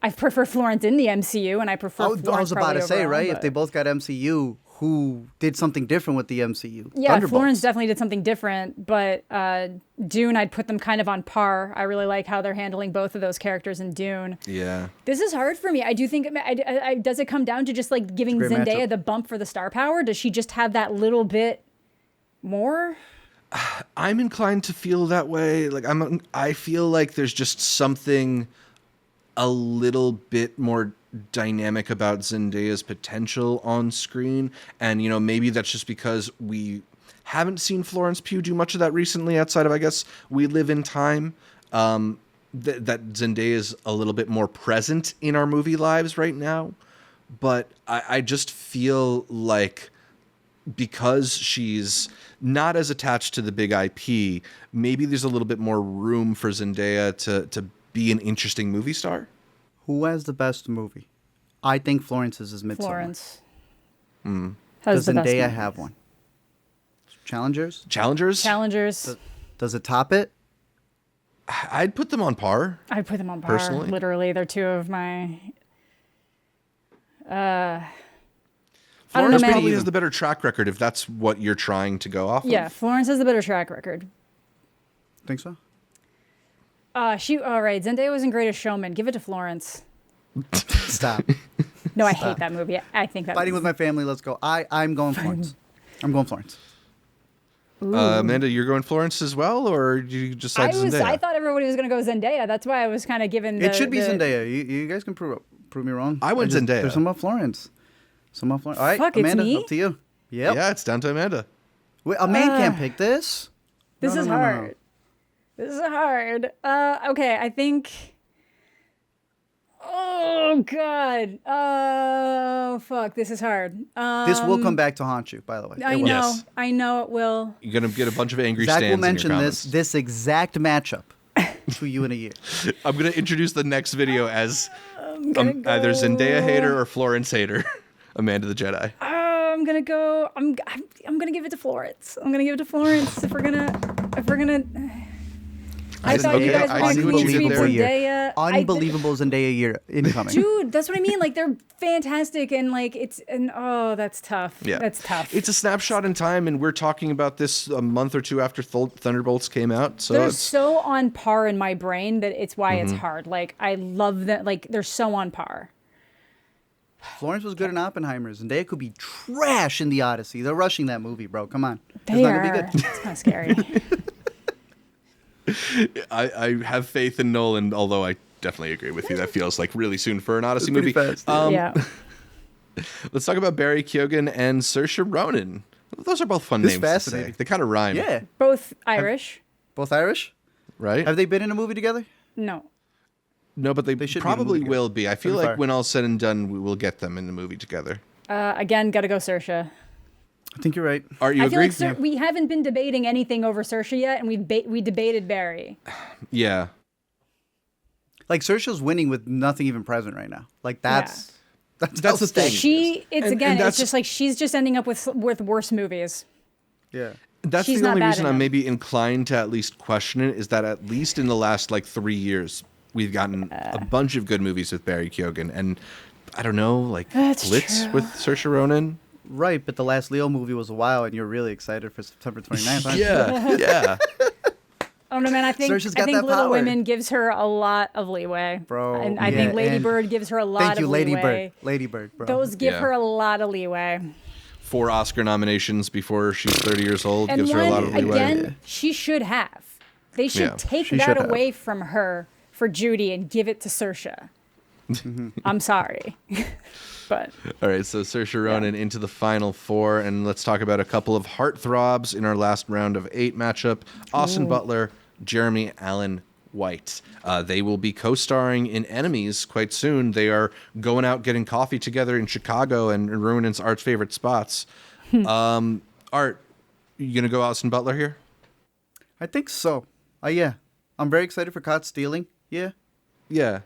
I prefer Florence in the MCU, and I prefer Florence I was about probably to say, over right? Alba. If they both got MCU, who did something different with the MCU? Yeah, Thunderbolts. Florence definitely did something different, but Dune, I'd put them kind of on par. I really like how they're handling both of those characters in Dune. Yeah. This is hard for me. I do think, does it come down to just like giving It's a great Zendaya matchup. the bump for the star power? Does she just have that little bit more? I'm inclined to feel that way. Like I feel like there's just something a little bit more dynamic about Zendaya's potential on screen, and maybe that's just because we Haven't seen Florence Pugh do much of that recently outside of, I guess, We Live in Time. That Zendaya is a little bit more present in our movie lives right now. But I just feel like because she's not as attached to the big IP, maybe there's a little bit more room for Zendaya to be an interesting movie star. Who has the best movie? I think Florence's is Midsommar. Florence. Does the best Zendaya movies. have one? Challengers? Challengers. Does it top it? I'd put them on par. I put them on par. Personally? Literally, they're two of my. Florence man. probably has the better track record if that's what you're trying to go off Yeah, of. Florence has the better track record. Think so? All right. Zendaya was in Greatest Showman. Give it to Florence. Stop. No, I hate that movie. I think that. Fighting with my family, let's go. I'm going Florence. I'm going Florence. Amanda, you're going Florence as well, or did you decide Zendaya? I thought everybody was going to go Zendaya. That's why I was kind of given. It should be Zendaya. You guys can prove me wrong. I went Zendaya. There's some about Florence. All right, Fuck, it's Amanda, me? up to you. Yep. Yeah, it's down to Amanda. Wait, a man can't pick this. This No, is no, no, no, no. hard. This is hard. Okay, I think. Oh God. Oh fuck. This is hard. This will come back to haunt you, by the way. I It will. know. Yes. I know it will. You're gonna get a bunch of angry Zach stands will in your mention comments. this exact matchup to you in a year. I'm gonna introduce the next video as gonna either go- Zendaya hater or Florence hater. Amanda the Jedi. I'm gonna go. I'm gonna give it to Florence. I'm gonna give it to Florence if we're gonna. I thought you guys were gonna see what you did treat there. Zendaya. Unbelievable Zendaya year incoming. Dude, that's what I mean. Like they're fantastic, and like that's tough. Yeah, That's tough. It's a snapshot in time, and we're talking about this a month or two after Thunderbolts came out. So They're it's, so on par in my brain that it's why it's hard. Like I love that. Like they're so on par. Florence was good in Oppenheimer. Zendaya could be trash in The Odyssey. They're rushing that movie, bro. Come on. It's They not are. gonna be good. It's kind of scary. I have faith in Nolan, although I definitely agree with you. That feels like really soon for an Odyssey movie. pretty fast, Yeah. Let's talk about Barry Keoghan and Saoirse Ronan. Those are both fun This names to say. fascinating. They kind of rhyme. Yeah. Both Irish. Both Irish? Right? Have they been in a movie together? No. No, but they should be in a probably movie will be. I feel That'd be like fire. when all's said and done, we will get them in the movie together. Again, gotta go Saoirse. I think you're right. Art, you I feel agree? like we haven't been debating anything over Saoirse yet, and we debated Barry. Yeah. Like Saoirse's winning with nothing even present right now. Like that's That's how the stacked thing. it is. It's that's- just like she's just ending up with worse movies. Yeah. That's She's the not only bad reason I'm enough. maybe inclined to at least question it, is that at least in the last like 3 years, we've gotten a bunch of good movies with Barry Keoghan. And I don't know, like That's Blitz true. with Saoirse Ronan. Right, but the last Leo movie was a while, and you're really excited for September 29th, aren't you? Yeah, yeah. Oh no, man! I think Saoirse's got that Little power. Women gives her a lot of leeway, Bro, And I yeah, think Lady and- Bird gives her a lot Thank you, of Lady leeway. Bird. Lady Bird, bro. Those give Yeah. her a lot of leeway. 4 Oscar nominations before she's 30 years old And gives her a lot of one, leeway. again, she should have. They should Yeah, take she that should have. away from her for Judy and give it to Saoirse. I'm sorry, but All right, so Saoirse Ronan into the final 4, and let's talk about a couple of heartthrobs in our last round of 8 matchup. Austin Butler, Jeremy Allen White. They will be co-starring in Enemies quite soon. They are going out getting coffee together in Chicago and ruining Art's favorite spots. Art, you gonna go Austin Butler here? I think so. Yeah. I'm very excited for Caught Stealing. Yeah. Yeah.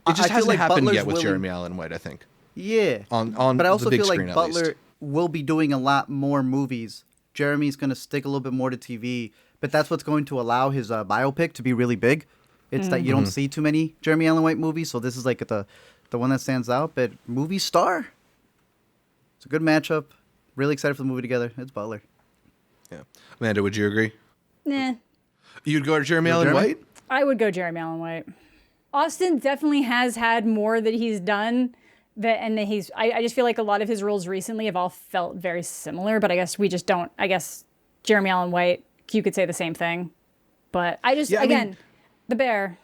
I It just feel hasn't like happened Butler's yet with willing- Jeremy Allen White, I think. Yeah. On But I also the big feel screen, like at least. Butler will be doing a lot more movies. Jeremy's going to stick a little bit more to TV, but that's what's going to allow his biopic to be really big. It's that you don't see too many Jeremy Allen White movies, so this is like the one that stands out. But movie star, it's a good matchup. Really excited for the movie together. It's Butler. Yeah. Amanda, would you agree? nah. You'd go to Jeremy Allen Jeremy? White? I would go Jeremy Allen White. Austin definitely has had more that he's done I just feel like a lot of his roles recently have all felt very similar, but I guess we just don't. I guess Jeremy Allen White, you could say the same thing. But I just, Yeah, I again, mean- the bear.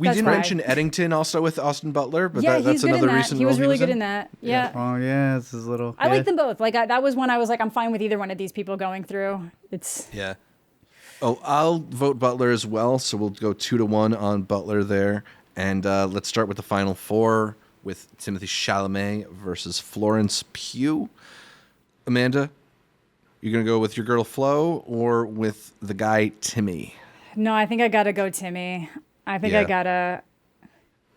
We That's didn't why. mention Eddington also with Austin Butler, but Yeah, that's he's good another in that. recent He was role really good in. in that. Yeah. Oh yeah, this is little. I like them both. Like that was one I was like, I'm fine with either one of these people going through. It's Yeah. Oh, I'll vote Butler as well, so we'll go 2-1 on Butler there. And let's start with the final four with Timothee Chalamet versus Florence Pugh. Amanda, you gonna go with your girl Flo or with the guy Timmy? no, I think I gotta go Timmy. I think I Yeah. gotta.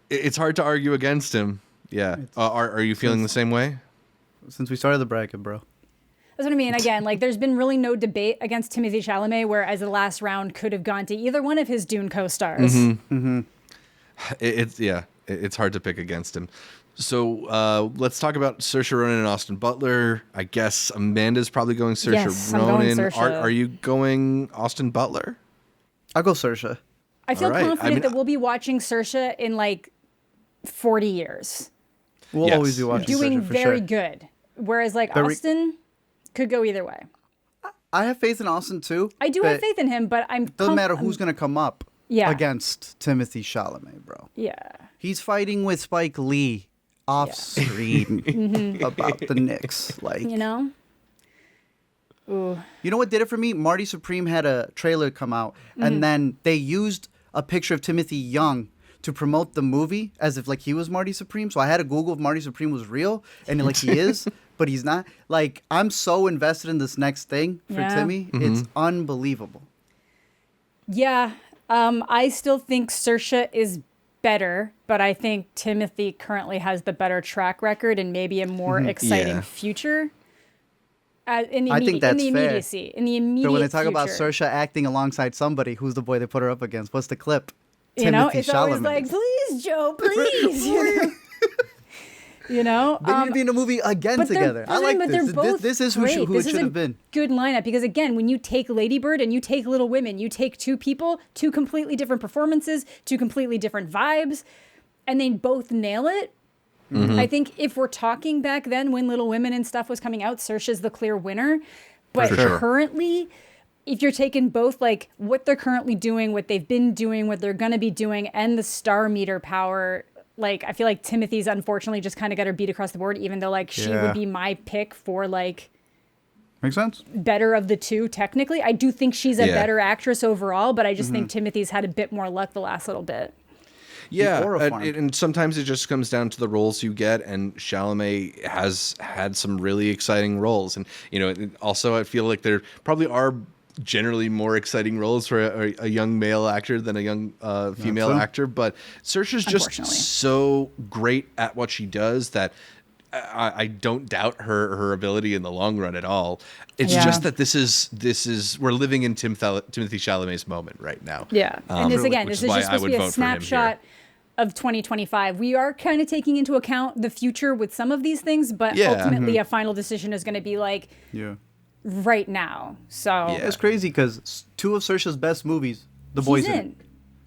It's hard to argue against him. Yeah. Are you feeling the same way? Since we started the bracket, bro. That's what I mean. Again, like there's been really no debate against Timothee Chalamet, whereas the last round could have gone to either one of his Dune co-stars. It's hard to pick against him. So let's talk about Saoirse Ronan and Austin Butler. I guess Amanda's probably going Saoirse Yes, I'm Ronan. going Saoirse. Are you going Austin Butler? I'll go Saoirse. I feel All right. confident I mean, that we'll be watching Saoirse in like 40 years, We'll Yes. always be watching doing Saoirse for very sure. good. Whereas like Very- Austin could go either way. I have faith in Austin too. I do have faith in him, but I'm Doesn't matter who's gonna come up Yeah. against Timothee Chalamet, bro. Yeah. He's fighting with Spike Lee off screen about the Knicks. Like, You know? Ooh. you know what did it for me? Marty Supreme had a trailer come out, and then they used a picture of Timothy Young to promote the movie as if like he was Marty Supreme. So I had to Google if Marty Supreme was real, and like he is, but he's not. Like I'm so invested in this next thing for Yeah. Timmy. It's unbelievable. Yeah. I still think Saoirse is better, but I think Timothy currently has the better track record and maybe a more exciting Yeah. future. In the I think that's in the fair. immediacy, in the immediate But when they talk about future. Saoirse acting alongside somebody, who's the boy they put her up against? What's the clip? You know, Timothee it's always Chalamet. like, please, Joe, please. You know? They need to be in a movie again but they're together. I like but this. they're both This is who, great. who This it is should a have been. good lineup because again, when you take Lady Bird and you take Little Women, you take two people, two completely different performances, two completely different vibes, and they both nail it. I think if we're talking back then when Little Women and stuff was coming out, Saoirse's the clear winner. But For sure. currently, if you're taking both like what they're currently doing, what they've been doing, what they're gonna be doing, and the star meter power, like I feel like Timothy's unfortunately just kind of got her beat across the board, even though like she Yeah. would be my pick for like Makes sense. better of the two technically. I do think she's a Yeah. better actress overall, but I just think Timothy's had a bit more luck the last little bit. Yeah, aura farm. and sometimes it just comes down to the roles you get, and Chalamet has had some really exciting roles, and you know, also I feel like there probably are generally more exciting roles for a young male actor than a young female so. actor, but Saoirse's just Unfortunately. so great at what she does that I don't doubt her ability in the long run at all. It's Yeah. just that this is we're living in Timothee Chalamet's moment right now. Yeah. And this again, which this is is why just I supposed to would be a vote for him here. snapshot of 2025. We are kind of taking into account the future with some of these things, but Yeah. ultimately a final decision is going to be like Yeah. right now. So Yeah. It's crazy because two of Saoirse's best movies, The Boys he's in. in.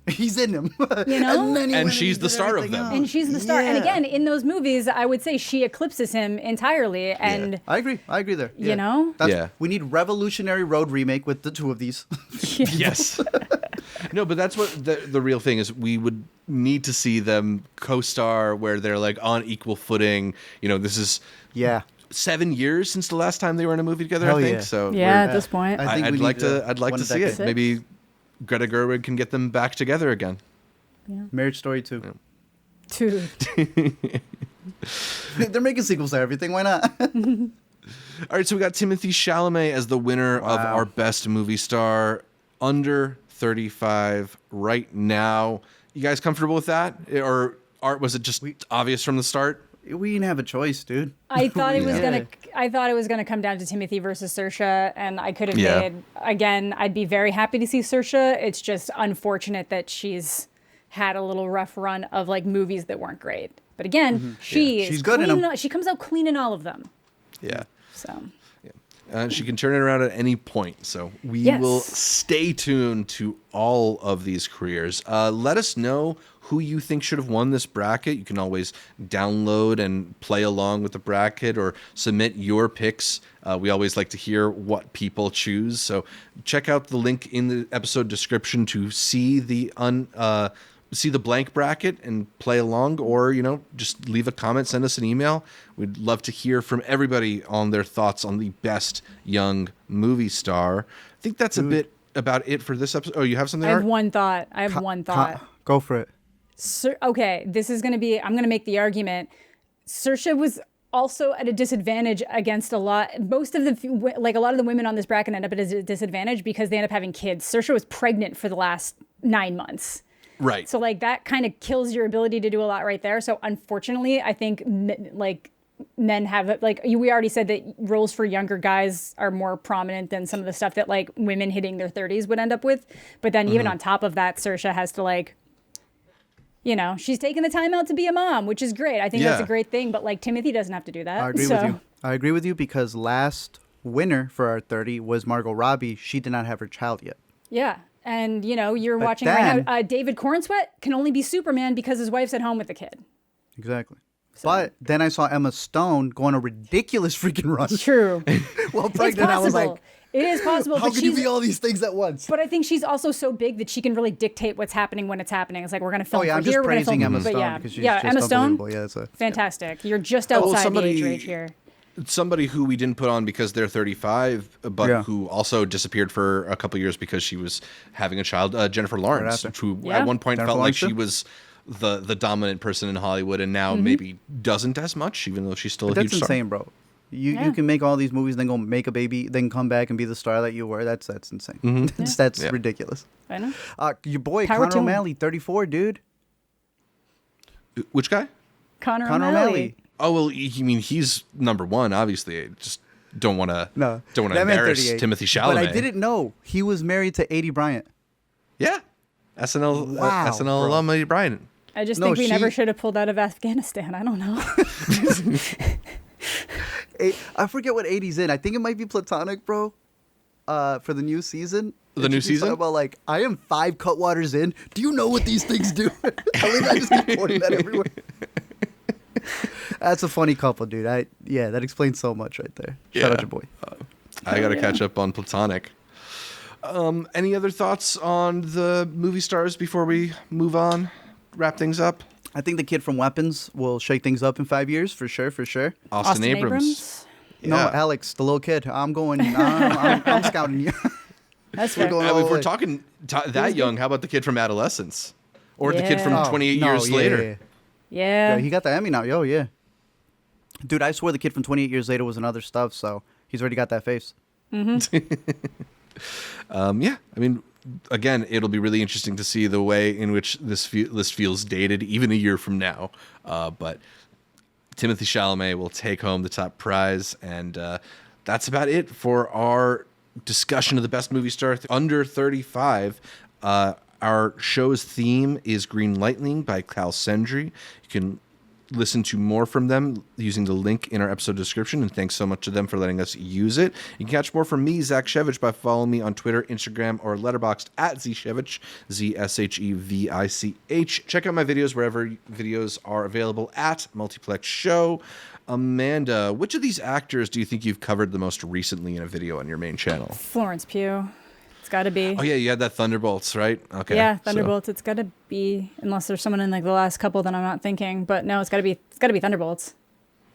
He's in them. You know? And she's the star of them. And she's the star. And Yeah. again, in those movies, I would say she eclipses him entirely. And I agree there. You know? Yeah. We need Revolutionary Road remake with the two of these. Yes. No, but that's what the real thing is. We would need to see them co-star where they're like on equal footing. You know, this is Yeah. 7 years since the last time they were in a movie together. Hell I think yeah. so. yeah, we're- at this point. I think I'd we like need, to. I'd like one to a see it. decade. Maybe Greta Gerwig can get them back together again. Marriage Story 2. Dude. They're making sequels to everything. Why not? All right, so we got Timothee Chalamet as the winner of Wow. our best movie star, under 35 right now. You guys comfortable with that, or Art? Was it just obvious from the start? We didn't have a choice, dude. I thought it was Yeah. gonna come down to Timothy versus Saoirse, and I could have Yeah. made again. I'd be very happy to see Saoirse. It's just unfortunate that she's had a little rough run of like movies that weren't great. But again, she is She's good in clean them. she comes out clean in all of them. Yeah. So She can turn it around at any point. So we Yes. will stay tuned to all of these careers. Let us know who you think should have won this bracket. You can always download and play along with the bracket or submit your picks. We always like to hear what people choose. So check out the link in the episode description to see the see the blank bracket and play along, or, just leave a comment, send us an email. We'd love to hear from everybody on their thoughts on the best young movie star. I think that's a bit about it for this episode. Oh, you have something? I have one thought. Go for it. Okay, this is going to be, I'm going to make the argument. Saoirse was also at a disadvantage against a lot of the women on this bracket end up at a disadvantage because they end up having kids. Saoirse was pregnant for the last 9 months. Right. So that kind of kills your ability to do a lot right there. So unfortunately, I think men have we already said that roles for younger guys are more prominent than some of the stuff that women hitting their 30s would end up with. But then even on top of that, Saoirse has to she's taking the time out to be a mom, which is great. I think that's a great thing. But Timothee doesn't have to do that. I agree with you because last winner for our 30 was Margot Robbie. She did not have her child yet. Yeah. And, you're watching right now, David Cornsweet can only be Superman because his wife's at home with the kid. Exactly. So. But then I saw Emma Stone go on a ridiculous freaking run. It's true. Well, pregnant, I was like, it is possible. How can you be all these things at once? But I think she's also so big that she can really dictate what's happening when it's happening. It's like, we're going to film I'm here. Just we're going to film Emma Stone because she's just Emma Stone, fantastic. You're just outside the age range here. Somebody who we didn't put on because they're 35, but who also disappeared for a couple years because she was having a child, Jennifer Lawrence, who at one point felt like she was the dominant person in Hollywood, and now maybe doesn't as much, even though she's still a huge star. That's insane, bro. You can make all these movies, then go make a baby, then come back and be the star that you were. That's insane. That's ridiculous. I know. Your boy, Conor O'Malley, 34, dude. Which guy? Conor O'Malley. Oh, well, he's number one, obviously. I just don't want to embarrass Timothee Chalamet. But I didn't know he was married to Aidy Bryant. Yeah. SNL alum Aidy Bryant. I just think we never should have pulled out of Afghanistan. I don't know. I forget what Aidy's in. I think it might be Platonic, bro, for the new season. The new season? About I am 5 Cutwaters in. Do you know what these things do? I just keep quoting that everywhere. That's a funny couple, dude. That explains so much right there. Shout out your boy. I got to catch up on Platonic. Any other thoughts on the movie stars before we move on? Wrap things up? I think the kid from Weapons will shake things up in 5 years, for sure. Austin Abrams? Yeah. No, Alex, the little kid. I'm scouting you. That's fair. If we're talking that young, how about the kid from Adolescence? Or the kid from 28 years later? Yeah. He got the Emmy now. Yeah. Dude, I swear the kid from 28 years later was in other stuff, so he's already got that face. Again, it'll be really interesting to see the way in which this list feels dated even a year from now. But Timothee Chalamet will take home the top prize, and that's about it for our discussion of the best movie star under 35. Our show's theme is Green Lightning by Cal Sendry. You can listen to more from them using the link in our episode description, and thanks so much to them for letting us use it. You can catch more from me, Zach Shevich, by following me on Twitter, Instagram, or Letterboxd at Zshevich, Zshevich. Check out my videos wherever videos are available at Multiplex Show. Amanda, which of these actors do you think you've covered the most recently in a video on your main channel? Florence Pugh. It's got to be. Oh, yeah, you had that Thunderbolts, right? Okay. Yeah, Thunderbolts. It's got to be, unless there's someone in the last couple that I'm not thinking. But no, it's got to be Thunderbolts.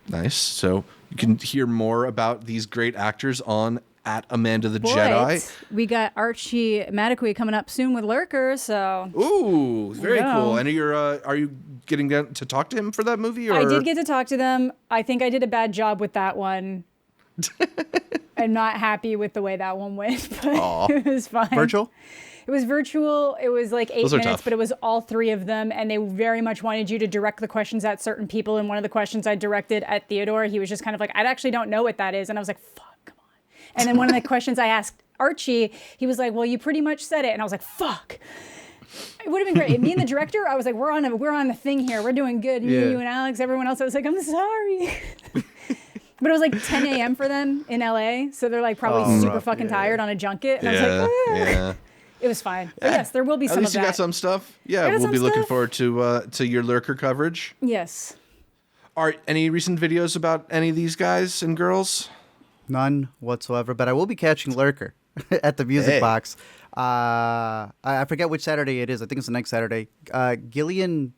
Nice. So you can hear more about these great actors on at Amanda the Jedi. We got Archie Madekwe coming up soon with Lurker, so. Ooh, very cool. And are you getting to talk to him for that movie? Or? I did get to talk to them. I think I did a bad job with that one. I'm not happy with the way that one went, but it was fine. Virtual? It was virtual. It was like 8 minutes, tough. but it was all 3 of them, and they very much wanted you to direct the questions at certain people. And one of the questions I directed at Theodore, he was just kind of like, I actually don't know what that is. And I was like, fuck, come on. And then one of the questions I asked Archie, he was like, well, you pretty much said it. And I was like, fuck. It would have been great. Me and the director, I was like, we're on a thing here. We're doing good. Me, you, and Alex. Everyone else, I was like, I'm sorry. But it was like 10 a.m. for them in LA, so they're like probably super fucking tired on a junket. And I was like, It was fine. But yes, there will be some of that. At least you got some stuff. Yeah, we'll be looking forward to your Lurker coverage. Yes. Are any recent videos about any of these guys and girls? None whatsoever, but I will be catching Lurker. at the Music Hey. Box. I forget which Saturday it is. I think it's the next Saturday. Gillian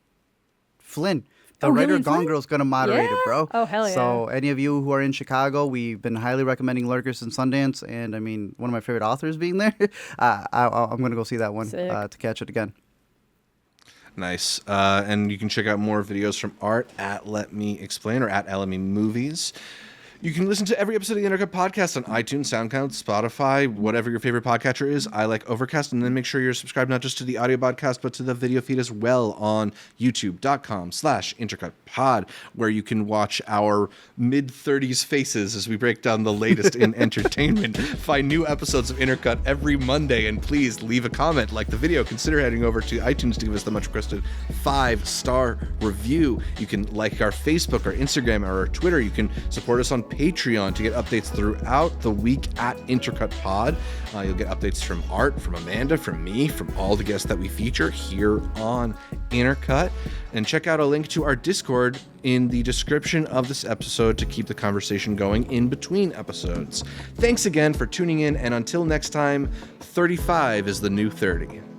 Flynn, the writer Gillian of Gone Flynn? Girl, is going to moderate it, bro. Oh, hell yeah. So any of you who are in Chicago, we've been highly recommending Lurkers and Sundance. And I mean, one of my favorite authors being there. I'm going to go see that one to catch it again. Nice. And you can check out more videos from Art at Let Me Explain or at LME Movies. You can listen to every episode of the Intercut Podcast on iTunes, SoundCloud, Spotify, whatever your favorite podcatcher is. I like Overcast. And then make sure you're subscribed not just to the audio podcast, but to the video feed as well on youtube.com/intercutpod, where you can watch our mid-30s faces as we break down the latest in entertainment. Find new episodes of Intercut every Monday. And please leave a comment, like the video. Consider heading over to iTunes to give us the much requested 5-star review. You can like our Facebook, our Instagram, or our Twitter. You can support us on Patreon to get updates throughout the week at Intercut Pod. You'll get updates from Art, from Amanda, from me, from all the guests that we feature here on Intercut. And check out a link to our Discord in the description of this episode to keep the conversation going in between episodes. Thanks again for tuning in, and until next time, 35 is the new 30.